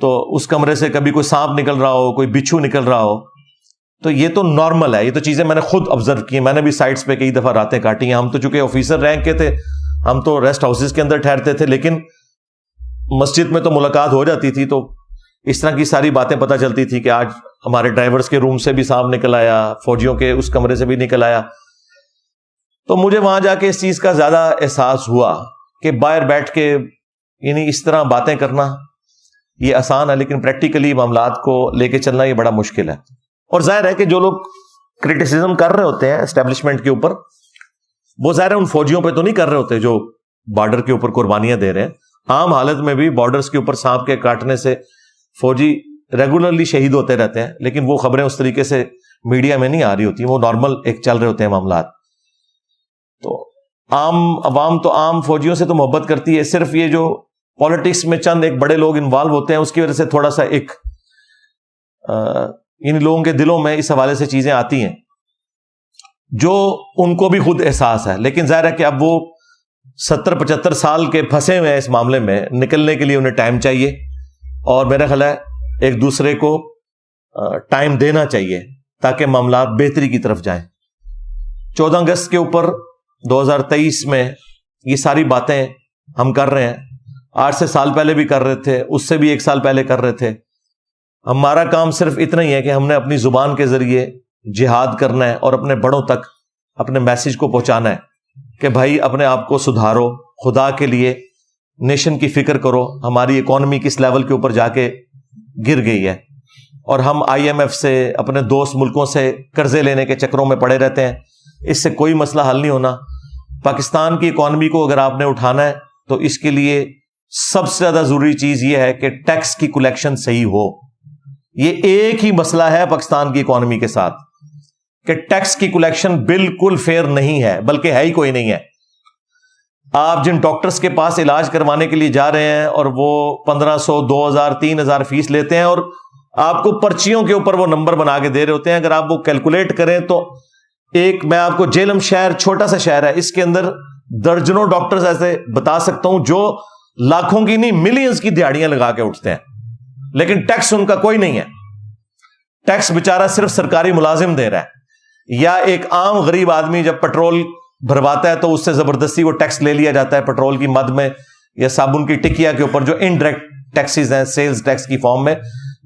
تو اس کمرے سے کبھی کوئی سانپ نکل رہا ہو، کوئی بچھو نکل رہا ہو. تو یہ تو نارمل ہے. یہ تو چیزیں میں نے خود آبزرو کی ہیں. میں نے بھی سائٹس پہ کئی دفعہ راتیں کاٹی ہیں. ہم تو چونکہ آفیسر رینک کے تھے، ہم تو ریسٹ ہاؤسز کے اندر ٹھہرتے تھے، لیکن مسجد میں تو ملاقات ہو جاتی تھی تو اس طرح کی ساری باتیں پتہ چلتی تھی کہ آج ہمارے ڈرائیورز کے روم سے بھی سانپ نکل آیا، فوجیوں کے اس کمرے سے بھی نکل آیا. تو مجھے وہاں جا کے اس چیز کا زیادہ احساس ہوا کہ باہر بیٹھ کے یعنی اس طرح باتیں کرنا یہ آسان ہے، لیکن پریکٹیکلی معاملات کو لے کے چلنا یہ بڑا مشکل ہے. اور ظاہر ہے کہ جو لوگ کرٹیسزم کر رہے ہوتے ہیں اسٹیبلشمنٹ کے اوپر، وہ ظاہر ہے ان فوجیوں پہ تو نہیں کر رہے ہوتے جو بارڈر کے اوپر قربانیاں دے رہے ہیں. عام حالت میں بھی بارڈرز کے اوپر سانپ کے کاٹنے سے فوجی ریگولرلی شہید ہوتے رہتے ہیں، لیکن وہ خبریں اس طریقے سے میڈیا میں نہیں آ رہی ہوتی، وہ نارمل ایک چل رہے ہوتے ہیں معاملات. تو عام عوام تو عام فوجیوں سے تو محبت کرتی ہے، صرف یہ جو پالیٹکس میں چند ایک بڑے لوگ انوالو ہوتے ہیں اس کی وجہ سے تھوڑا سا ایک ان لوگوں کے دلوں میں اس حوالے سے چیزیں آتی ہیں جو ان کو بھی خود احساس ہے. لیکن ظاہر ہے کہ اب وہ 70-75 سال کے پھنسے ہوئے ہیں اس معاملے میں، نکلنے کے لیے انہیں ٹائم چاہیے، اور میرا خیال ہے ایک دوسرے کو ٹائم دینا چاہیے تاکہ معاملات بہتری کی طرف جائیں. 14 اگست کے اوپر 2023 میں یہ ساری باتیں ہم کر رہے ہیں، 8 سے سال پہلے بھی کر رہے تھے، اس سے بھی 1 سال پہلے کر رہے تھے. ہمارا کام صرف اتنا ہی ہے کہ ہم نے اپنی زبان کے ذریعے جہاد کرنا ہے اور اپنے بڑوں تک اپنے میسج کو پہنچانا ہے. کہ بھائی اپنے آپ کو سدھارو, خدا کے لیے نیشن کی فکر کرو. ہماری اکانومی کس لیول کے اوپر جا کے گر گئی ہے, اور ہم IMF سے, اپنے دوست ملکوں سے قرضے لینے کے چکروں میں پڑے رہتے ہیں. اس سے کوئی مسئلہ حل نہیں ہونا. پاکستان کی اکانومی کو اگر آپ نے اٹھانا ہے تو اس کے لیے سب سے زیادہ ضروری چیز یہ ہے کہ ٹیکس کی کلیکشن صحیح ہو. یہ ایک ہی مسئلہ ہے پاکستان کی اکانومی کے ساتھ کہ ٹیکس کی کلیکشن بالکل فیئر نہیں ہے, بلکہ ہے ہی کوئی نہیں ہے. آپ جن ڈاکٹرز کے پاس علاج کروانے کے لیے جا رہے ہیں اور وہ 1500, 2000, 3000 فیس لیتے ہیں, اور آپ کو پرچیوں کے اوپر وہ نمبر بنا کے دے رہے ہوتے ہیں. اگر آپ وہ کیلکولیٹ کریں تو میں آپ کو جیلم شہر, چھوٹا سا شہر ہے, اس کے اندر درجنوں ڈاکٹرز ایسے بتا سکتا ہوں جو لاکھوں کی نہیں ملینز کی دیہڑیاں لگا کے اٹھتے ہیں, لیکن ٹیکس ان کا کوئی نہیں ہے. ٹیکس بیچارہ صرف سرکاری ملازم دے رہا ہے, یا ایک عام غریب آدمی جب پیٹرول بھرواتا ہے تو اس سے زبردستی وہ ٹیکس لے لیا جاتا ہے پیٹرول کی مد میں یا صابن کی ٹکیا کے اوپر, جو انڈائریکٹ ٹیکسز ہیں سیلز ٹیکس کی فارم میں.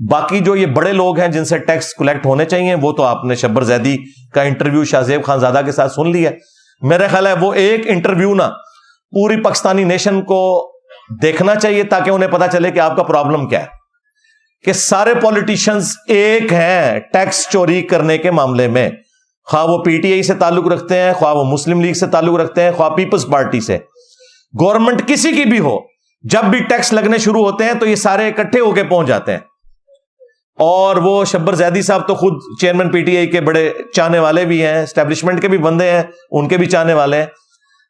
باقی جو یہ بڑے لوگ ہیں جن سے ٹیکس کلیکٹ ہونے چاہیے, وہ تو آپ نے شبر زیدی کا انٹرویو شاہ زیب خان زادہ کے ساتھ سن لیا. میرا خیال ہے وہ ایک انٹرویو نا پوری پاکستانی نیشن کو دیکھنا چاہیے تاکہ انہیں پتا چلے کہ آپ کا پرابلم کیا ہے. کہ سارے پولیٹیشنز ایک ہیں ٹیکس چوری کرنے کے معاملے میں, خواہ وہ PTI سے تعلق رکھتے ہیں, خواہ وہ مسلم لیگ سے تعلق رکھتے ہیں, خواہ پیپلز پارٹی سے, گورنمنٹ کسی کی بھی ہو. جب بھی ٹیکس لگنے شروع ہوتے ہیں تو یہ سارے اکٹھے ہو کے پہنچ جاتے ہیں. اور وہ شبر زیدی صاحب تو خود چیئرمین PTI کے بڑے چاہنے والے بھی ہیں, اسٹیبلشمنٹ کے بھی بندے ہیں, ان کے بھی چاہنے والے ہیں.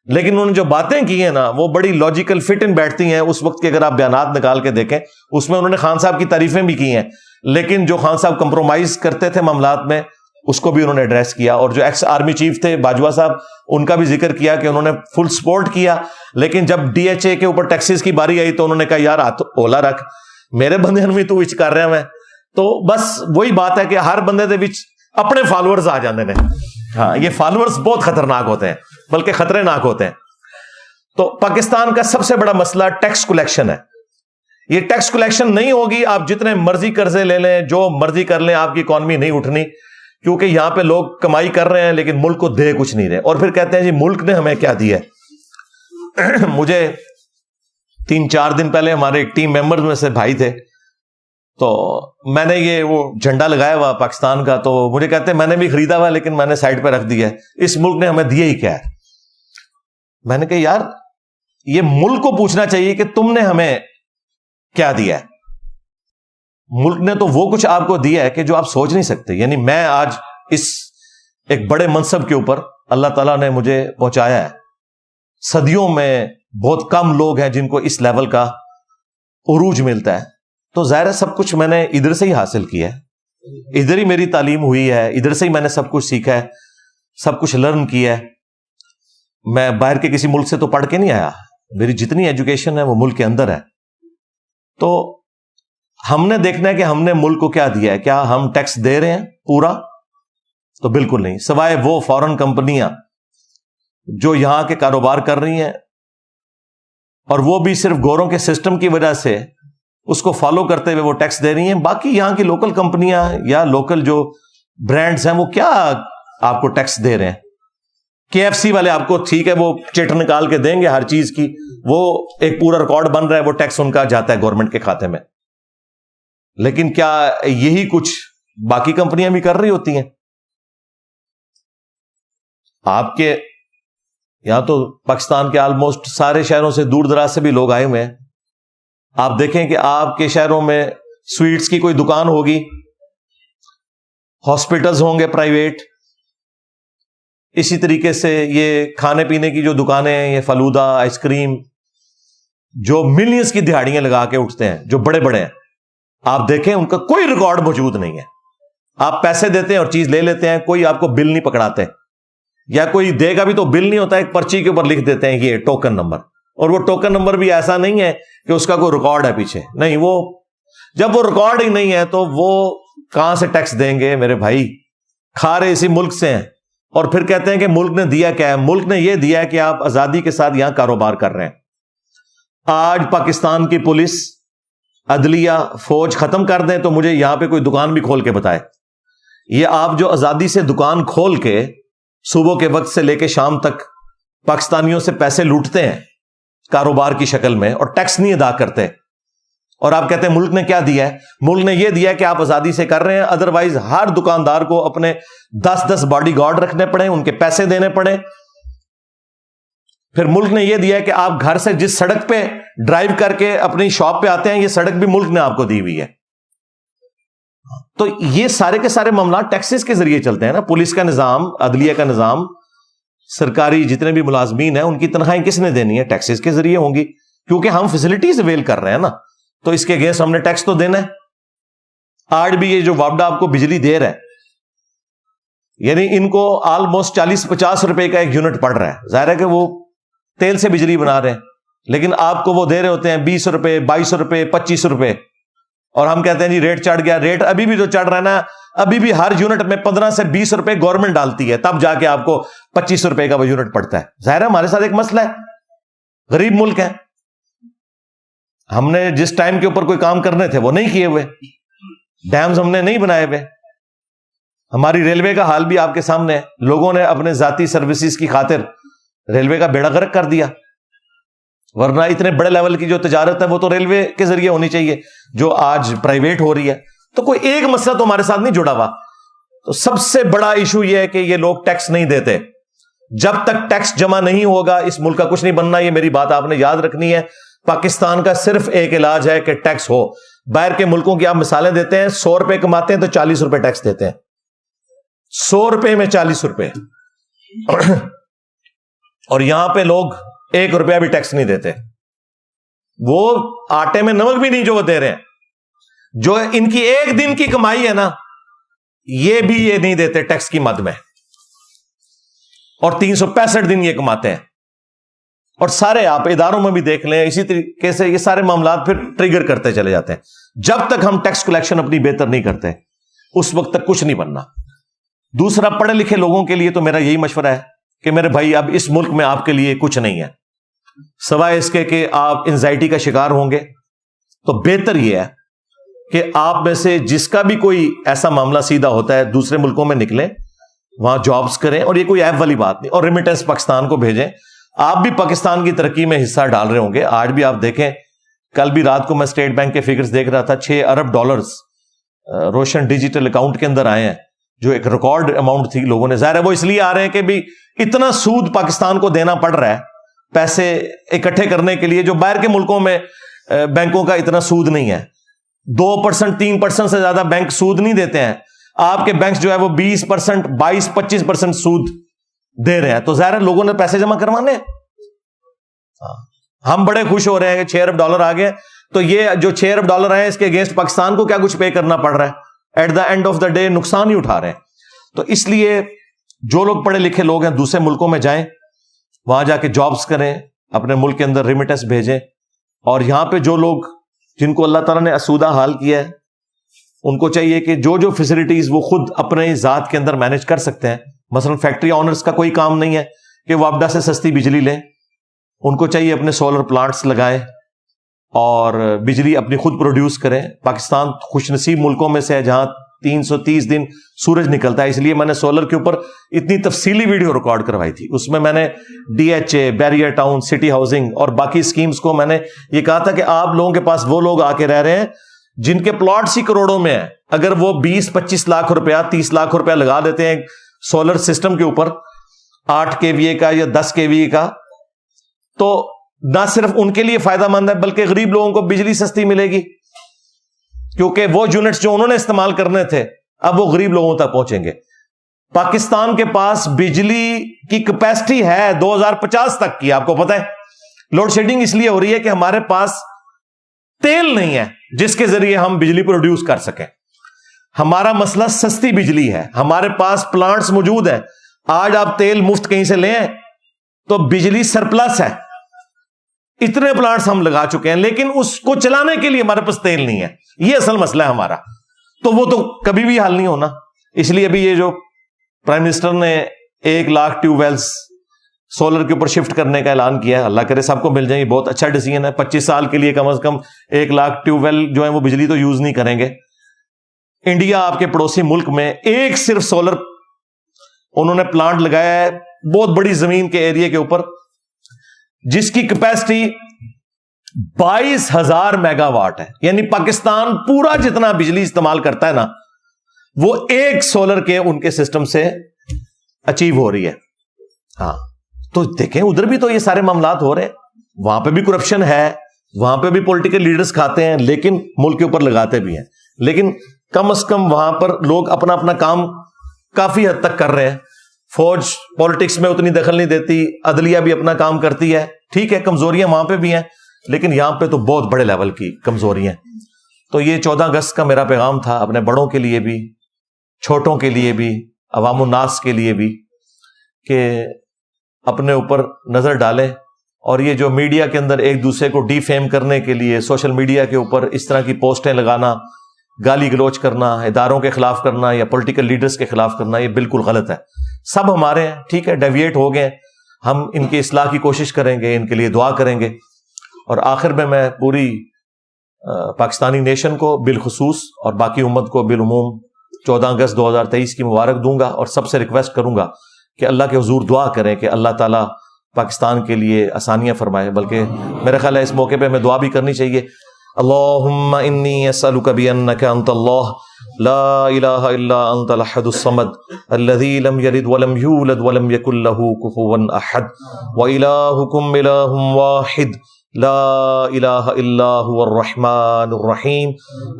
لیکن انہوں نے جو باتیں کی ہیں نا وہ بڑی لاجیکل فٹ ان بیٹھتی ہیں. اس وقت کے اگر آپ بیانات نکال کے دیکھیں اس میں انہوں نے خان صاحب کی تعریفیں بھی کی ہیں, لیکن جو خان صاحب کمپرومائز کرتے تھے معاملات میں اس کو بھی انہوں نے ایڈریس کیا. اور جو ایکس آرمی چیف تھے باجوہ صاحب, ان کا بھی ذکر کیا کہ انہوں نے فل سپورٹ کیا, لیکن جب DHA کے اوپر ٹیکسز کی باری آئی تو انہوں نے کہا یار ہاتھ اولا رکھ, میرے بندے بھی تو وچ کر رہے ہیں. تو بس وہی بات ہے کہ ہر بندے دے وچ اپنے فالوورز آ جاندے نے. ہاں, یہ فالوورز بہت خطرناک ہوتے ہیں, بلکہ خطرے ناک ہوتے ہیں. تو پاکستان کا سب سے بڑا مسئلہ ٹیکس کلیکشن ہے. یہ ٹیکس کلیکشن نہیں ہوگی, آپ جتنے مرضی قرضے لے لیں, جو مرضی کر لیں, آپ کی اکانومی نہیں اٹھنی, کیونکہ یہاں پہ لوگ کمائی کر رہے ہیں لیکن ملک کو دے کچھ نہیں رہے. اور پھر کہتے ہیں جی ملک نے ہمیں کیا دیا ہے. مجھے 3-4 دن پہلے ہمارے ایک ٹیم ممبرز میں سے بھائی تھے, تو میں نے یہ وہ جھنڈا لگایا ہوا پاکستان کا, تو مجھے کہتے ہیں میں نے بھی خریدا ہوا لیکن میں نے سائڈ پہ رکھ دیا ہے, اس ملک نے ہمیں دیا ہی کیا ہے. میں نے کہا یار یہ ملک کو پوچھنا چاہیے کہ تم نے ہمیں کیا دیا ہے. ملک نے تو وہ کچھ آپ کو دیا ہے کہ جو آپ سوچ نہیں سکتے. یعنی میں آج اس ایک بڑے منصب کے اوپر اللہ تعالیٰ نے مجھے پہنچایا ہے. صدیوں میں بہت کم لوگ ہیں جن کو اس لیول کا عروج ملتا ہے. تو ظاہر ہے سب کچھ میں نے ادھر سے ہی حاصل کیا ہے, ادھر ہی میری تعلیم ہوئی ہے, ادھر سے ہی میں نے سب کچھ سیکھا ہے, سب کچھ لرن کیا ہے. میں باہر کے کسی ملک سے تو پڑھ کے نہیں آیا, میری جتنی ایجوکیشن ہے وہ ملک کے اندر ہے. تو ہم نے دیکھنا ہے کہ ہم نے ملک کو کیا دیا ہے. کیا ہم ٹیکس دے رہے ہیں پورا؟ تو بالکل نہیں, سوائے وہ فورن کمپنیاں جو یہاں کے کاروبار کر رہی ہیں, اور وہ بھی صرف گوروں کے سسٹم کی وجہ سے اس کو فالو کرتے ہوئے وہ ٹیکس دے رہی ہیں. باقی یہاں کی لوکل کمپنیاں یا لوکل جو برانڈز ہیں وہ کیا آپ کو ٹیکس دے رہے ہیں. KFC والے آپ کو ٹھیک ہے وہ چٹ نکال کے دیں گے ہر چیز کی, وہ ایک پورا ریکارڈ بن رہا ہے, وہ ٹیکس ان کا جاتا ہے گورنمنٹ کے کھاتے میں. لیکن کیا یہی کچھ باقی کمپنیاں بھی کر رہی ہوتی ہیں؟ آپ کے یہاں تو پاکستان کے آلموسٹ سارے شہروں سے دور دراز سے بھی لوگ آئے ہوئے ہیں. آپ دیکھیں کہ آپ کے شہروں میں سویٹس کی کوئی دکان ہوگی, ہاسپٹلز ہوں گے پرائیویٹ, اسی طریقے سے یہ کھانے پینے کی جو دکانیں ہیں, یہ فلودہ, آئس کریم, جو ملینز کی دہاڑیاں لگا کے اٹھتے ہیں, جو بڑے بڑے ہیں, آپ دیکھیں ان کا کوئی ریکارڈ موجود نہیں ہے. آپ پیسے دیتے ہیں اور چیز لے لیتے ہیں, کوئی آپ کو بل نہیں پکڑاتے, یا کوئی دے گا بھی تو بل نہیں ہوتا, ایک پرچی کے اوپر لکھ دیتے ہیں یہ ٹوکن نمبر, اور وہ ٹوکن نمبر بھی ایسا نہیں ہے کہ اس کا کوئی ریکارڈ ہے پیچھے. نہیں, وہ جب وہ ریکارڈ ہی نہیں ہے تو وہ کہاں سے ٹیکس دیں گے میرے بھائی؟ کھا رہے اسی ملک سے ہیں, اور پھر کہتے ہیں کہ ملک نے دیا کیا ہے. ملک نے یہ دیا ہے کہ آپ آزادی کے ساتھ یہاں کاروبار کر رہے ہیں. آج پاکستان کی پولیس, عدلیہ, فوج ختم کر دیں تو مجھے یہاں پہ کوئی دکان بھی کھول کے بتائے. یہ آپ جو آزادی سے دکان کھول کے صبح کے وقت سے لے کے شام تک پاکستانیوں سے پیسے لوٹتے ہیں کاروبار کی شکل میں اور ٹیکس نہیں ادا کرتے، اور آپ کہتے ہیں ملک نے کیا دیا ہے؟ ملک نے یہ دیا ہے کہ آپ آزادی سے کر رہے ہیں، ادروائز ہر دکاندار کو اپنے 10 باڈی گارڈ رکھنے پڑے، ان کے پیسے دینے پڑے۔ پھر ملک نے یہ دیا ہے کہ آپ گھر سے جس سڑک پہ ڈرائیو کر کے اپنی شاپ پہ آتے ہیں، یہ سڑک بھی ملک نے آپ کو دی ہوئی ہے۔ تو یہ سارے کے سارے معاملات ٹیکسز کے ذریعے چلتے ہیں نا۔ پولیس کا نظام، عدلیہ کا نظام، سرکاری جتنے بھی ملازمین ہیں، ان کی تنخواہیں کس نے دینی ہے؟ ٹیکسز کے ذریعے ہوں گی، کیونکہ ہم فیسلٹیز اویل کر رہے ہیں نا، تو اس کے اگینسٹ ہم نے ٹیکس تو دینا ہے۔ آج بھی یہ جو وابڈا آپ کو بجلی دے رہا ہے، یعنی ان کو آلموسٹ 40-50 روپے کا ایک یونٹ پڑ رہا ہے۔ ظاہر ہے کہ وہ تیل سے بجلی بنا رہے ہیں، لیکن آپ کو وہ دے رہے ہوتے ہیں 20 روپے، 22 روپے، 25 روپے، اور ہم کہتے ہیں جی ریٹ چڑھ گیا۔ ریٹ ابھی بھی تو چڑھ رہا ہے نا، ابھی بھی ہر یونٹ میں 15 سے 20 روپے گورنمنٹ ڈالتی ہے، تب جا کے آپ کو 25 روپے کا وہ یونٹ پڑتا ہے۔ ظاہر ہے ہمارے ساتھ ایک مسئلہ ہے، غریب ملک ہے، ہم نے جس ٹائم کے اوپر کوئی کام کرنے تھے وہ نہیں کیے ہوئے، ڈیمز ہم نے نہیں بنائے ہوئے۔ ہماری ریلوے کا حال بھی آپ کے سامنے ہے، لوگوں نے اپنے ذاتی سروسز کی خاطر ریلوے کا بیڑا غرق کر دیا، ورنہ اتنے بڑے لیول کی جو تجارت ہے وہ تو ریلوے کے ذریعے ہونی چاہیے، جو آج پرائیویٹ ہو رہی ہے۔ تو کوئی ایک مسئلہ تو ہمارے ساتھ نہیں جڑا ہوا۔ تو سب سے بڑا ایشو یہ ہے کہ یہ لوگ ٹیکس نہیں دیتے۔ جب تک ٹیکس جمع نہیں ہوگا اس ملک کا کچھ نہیں بننا۔ یہ میری بات آپ نے یاد رکھنی ہے۔ پاکستان کا صرف ایک علاج ہے کہ ٹیکس ہو۔ باہر کے ملکوں کی آپ مثالیں دیتے ہیں، 100 روپے کماتے ہیں تو 40 روپے ٹیکس دیتے ہیں، 100 روپے میں 40 روپے، اور یہاں پہ لوگ 1 روپیہ بھی ٹیکس نہیں دیتے۔ وہ آٹے میں نمک بھی نہیں جو وہ دے رہے ہیں، جو ان کی ایک دن کی کمائی ہے نا، یہ بھی یہ نہیں دیتے ٹیکس کی مد میں، اور 365 دن یہ کماتے ہیں۔ اور سارے آپ اداروں میں بھی دیکھ لیں، اسی طریقے سے یہ سارے معاملات پھر ٹریگر کرتے چلے جاتے ہیں۔ جب تک ہم ٹیکس کلیکشن اپنی بہتر نہیں کرتے اس وقت تک کچھ نہیں بننا۔ دوسرا، پڑھے لکھے لوگوں کے لیے تو میرا یہی مشورہ ہے کہ میرے بھائی اب اس ملک میں آپ کے لیے کچھ نہیں ہے سوائے اس کے کہ آپ انزائٹی کا شکار ہوں گے۔ تو بہتر یہ ہے کہ آپ میں سے جس کا بھی کوئی ایسا معاملہ سیدھا ہوتا ہے دوسرے ملکوں میں نکلیں، وہاں جابز کریں، اور یہ کوئی ایب والی بات نہیں، اور ریمیٹنس پاکستان کو بھیجیں۔ آپ بھی پاکستان کی ترقی میں حصہ ڈال رہے ہوں گے۔ آج بھی آپ دیکھیں، کل بھی رات کو میں اسٹیٹ بینک کے فگرز دیکھ رہا تھا، 6 ارب ڈالرز روشن ڈیجیٹل اکاؤنٹ کے اندر آئے ہیں، جو ایک ریکارڈ اماؤنٹ تھی لوگوں نے۔ ظاہر ہے وہ اس لیے آ رہے ہیں کہ بھی اتنا سود پاکستان کو دینا پڑ رہا ہے پیسے اکٹھے کرنے کے لیے، جو باہر کے ملکوں میں بینکوں کا اتنا سود نہیں ہے۔ 2%، 3% سے زیادہ بینک سود نہیں دیتے ہیں۔ آپ کے بینک جو ہے وہ 20%، 22-25% سود دے رہے ہیں۔ تو ظاہر ہے لوگوں نے پیسے جمع کروانے۔ ہم بڑے خوش ہو رہے ہیں کہ 6 ارب ڈالر آ گئے، تو یہ جو 6 ارب ڈالر آئے اس کے اگینسٹ پاکستان کو کیا کچھ پے کرنا پڑ رہا ہے؟ At the end of the day نقصان ہی اٹھا رہے ہیں۔ تو اس لیے جو لوگ پڑھے لکھے لوگ ہیں دوسرے ملکوں میں جائیں، وہاں جا کے جابز کریں، اپنے ملک کے اندر ریمیٹنس بھیجیں، اور یہاں پہ جو لوگ جن کو اللہ تعالیٰ نے اسودہ حال کیا ہے ان کو چاہیے کہ جو فیسلٹیز وہ خود اپنے ذات کے اندر مینج کر سکتے ہیں۔ مثلا فیکٹری آنرز کا کوئی کام نہیں ہے کہ وہ وابڈا سے سستی بجلی لیں، ان کو چاہیے اپنے سولر پلانٹس لگائیں اور بجلی اپنی خود پروڈیوس کریں۔ پاکستان خوش نصیب ملکوں میں سے ہے جہاں 330 دن سورج نکلتا ہے، اس لیے میں نے سولر کے اوپر اتنی تفصیلی ویڈیو ریکارڈ کروائی تھی۔ اس میں نے D H A, Bahria town, city housing اور باقی اسکیمز کو میں نے یہ کہا تھا کہ آپ لوگوں کے پاس وہ لوگ آ کے رہ رہے ہیں جن کے پلاٹس ہی کروڑوں میں ہیں، اگر وہ 20-25 لاکھ روپیہ، 30 لاکھ روپیہ لگا دیتے ہیں سولر سسٹم کے اوپر 8 kVA کا یا 10 kVA کا، تو نہ صرف ان کے لیے فائدہ مند ہے بلکہ غریب لوگوں کو بجلی سستی ملے گی، کیونکہ وہ یونٹس جو انہوں نے استعمال کرنے تھے اب وہ غریب لوگوں تک پہنچیں گے۔ پاکستان کے پاس بجلی کی کیپیسٹی ہے 2050 تک کی، آپ کو پتہ ہے۔ لوڈ شیڈنگ اس لیے ہو رہی ہے کہ ہمارے پاس تیل نہیں ہے جس کے ذریعے ہم بجلی پروڈیوس کر سکیں۔ ہمارا مسئلہ سستی بجلی ہے، ہمارے پاس پلانٹس موجود ہیں۔ آج آپ تیل مفت کہیں سے لیں تو بجلی سرپلس ہے، اتنے پلانٹس ہم لگا چکے ہیں، لیکن اس کو چلانے کے لیے ہمارے پاس تیل نہیں ہے۔ یہ اصل مسئلہ ہے ہمارا، تو وہ تو کبھی بھی حل نہیں ہونا۔ اس لیے ابھی یہ جو پرائم منسٹر نے 1 لاکھ ٹیوب ویلز سولر کے اوپر شفٹ کرنے کا اعلان کیا ہے، اللہ کرے سب کو مل جائیں، یہ بہت اچھا ڈیسیژن ہے۔ 25 سال کے لیے کم از کم 1 لاکھ ٹیوب ویل جو ہے وہ بجلی تو یوز نہیں کریں گے۔ انڈیا آپ کے پڑوسی ملک میں ایک صرف سولر انہوں نے پلانٹ لگایا ہے بہت بڑی زمین کے ایریا کے اوپر، جس کی کیپیسٹی 22,000 میگا واٹ ہے. یعنی پاکستان پورا جتنا بجلی استعمال کرتا ہے نا، وہ ایک سولر کے ان کے سسٹم سے اچیو ہو رہی ہے. ہاں تو دیکھیں ادھر بھی تو یہ سارے معاملات ہو رہے ہیں، وہاں پہ بھی کرپشن ہے، وہاں پہ بھی پولیٹیکل لیڈرز کھاتے ہیں، لیکن ملک کے اوپر لگاتے بھی ہیں. لیکن کم از کم وہاں پر لوگ اپنا اپنا کام کافی حد تک کر رہے ہیں. فوج پالیٹکس میں اتنی دخل نہیں دیتی، عدلیہ بھی اپنا کام کرتی ہے. ٹھیک ہے کمزوریاں وہاں پہ بھی ہیں، لیکن یہاں پہ تو بہت بڑے لیول کی کمزوریاں ہیں. تو یہ 14 اگست کا میرا پیغام تھا اپنے بڑوں کے لیے بھی، چھوٹوں کے لیے بھی، عوام الناس کے لیے بھی، کہ اپنے اوپر نظر ڈالیں. اور یہ جو میڈیا کے اندر ایک دوسرے کو ڈی فیم کرنے کے لیے سوشل میڈیا کے اوپر اس طرح کی پوسٹیں لگانا، گالی گلوچ کرنا، اداروں کے خلاف کرنا یا پولیٹیکل لیڈرز کے خلاف کرنا، یہ بالکل غلط ہے. سب ہمارے ہیں، ٹھیک ہے ڈیویٹ ہو گئے، ہم ان کی اصلاح کی کوشش کریں گے، ان کے لیے دعا کریں گے. اور آخر میں پوری پاکستانی نیشن کو بالخصوص اور باقی امت کو بالعموم 14 اگست 2023 کی مبارک دوں گا، اور سب سے ریکویسٹ کروں گا کہ اللہ کے حضور دعا کریں کہ اللہ تعالیٰ پاکستان کے لیے آسانیاں فرمائے. بلکہ میرا خیال ہے اس موقع پہ ہمیں دعا بھی کرنی چاہیے. اللہم انی اسألک بانک انت اللہ لا الہ الا انت الاحد الصمد الذی لم یلد ولم یولد ولم یکن لہ کفوا احد والہکم الہ واحد لا الہ الا هو الرحمن الرحیم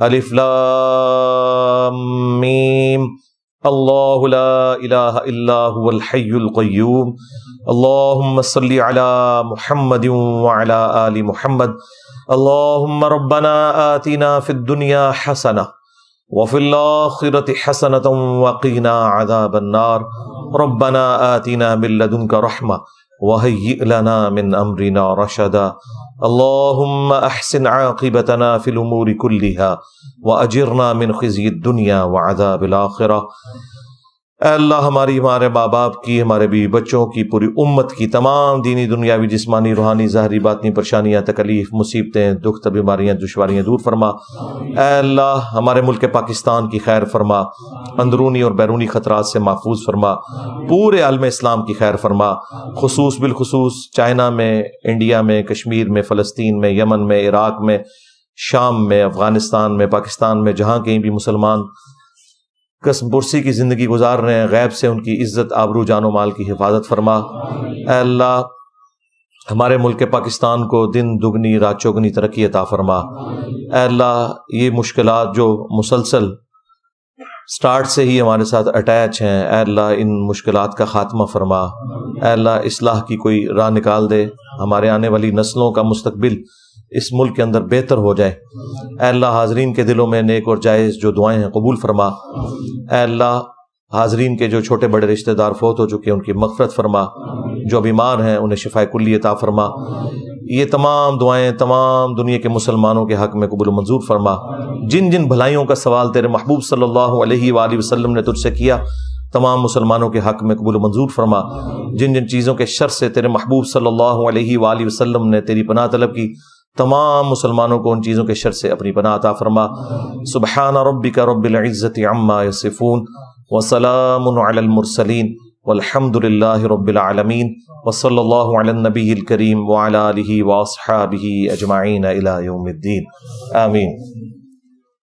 الف لام میم اللہ لا الہ الا هو الحی القیوم اللہم صلی علی محمد وعلی آل محمد اللہم ربنا آتنا فی الدنیا حسنہ وفی الآخرة حسنة وقنا عذاب النار ربنا آتنا من لدنک رحمہ وہیئ لنا من امرنا رشدا اللہم احسن عاقبتنا فی الامور کلہا واجرنا من خزی الدنیا وعذاب الآخرہ. اے اللہ ہمارے ماں باپ کی، ہمارے بیوی بچوں کی، پوری امت کی تمام دینی دنیاوی جسمانی روحانی ظاہری باطنی پریشانیاں تکلیف مصیبتیں دکھ بیماریاں دشواریاں دور فرما. اے اللہ ہمارے ملک پاکستان کی خیر فرما، اندرونی اور بیرونی خطرات سے محفوظ فرما، پورے عالم اسلام کی خیر فرما، خصوص بالخصوص چائنا میں، انڈیا میں، کشمیر میں، فلسطین میں، یمن میں، عراق میں، شام میں، افغانستان میں، پاکستان میں، جہاں کہیں بھی مسلمان قسم پرسی کی زندگی گزار رہے ہیں، غیب سے ان کی عزت آبرو جان و مال کی حفاظت فرما. اے اللہ ہمارے ملک پاکستان کو دن دگنی رات چوگنی ترقی عطا فرما. اے اللہ یہ مشکلات جو مسلسل سٹارٹ سے ہی ہمارے ساتھ اٹیچ ہیں، اے اللہ ان مشکلات کا خاتمہ فرما. اے اللہ اصلاح کی کوئی راہ نکال دے، ہمارے آنے والی نسلوں کا مستقبل اس ملک کے اندر بہتر ہو جائے. اے اللہ حاضرین کے دلوں میں نیک اور جائز جو دعائیں ہیں قبول فرما. اے اللہ حاضرین کے جو چھوٹے بڑے رشتہ دار فوت ہو چکے ان کی مغفرت فرما، جو بیمار ہیں انہیں شفاء کلی عطا فرما. یہ تمام دعائیں تمام دنیا کے مسلمانوں کے حق میں قبول و منظور فرما. جن جن بھلائیوں کا سوال تیرے محبوب صلی اللہ علیہ وآلہ وسلم نے تجھ سے کیا، تمام مسلمانوں کے حق میں قبول و منظور فرما. جن جن چیزوں کے شر سے تیرے محبوب صلی اللہ علیہ وآلہ وسلم نے تیری پناہ طلب کی، تمام مسلمانوں کو ان چیزوں کے شر سے اپنی پناہ عطا فرما. سبحان ربک رب العزت عما یصفون وسلام علی المرسلین والحمد للہ رب العالمین وصلی اللہ علی النبی الکریم وعلی آلہ واصحابہ اجمعین الی یوم الدین. آمین.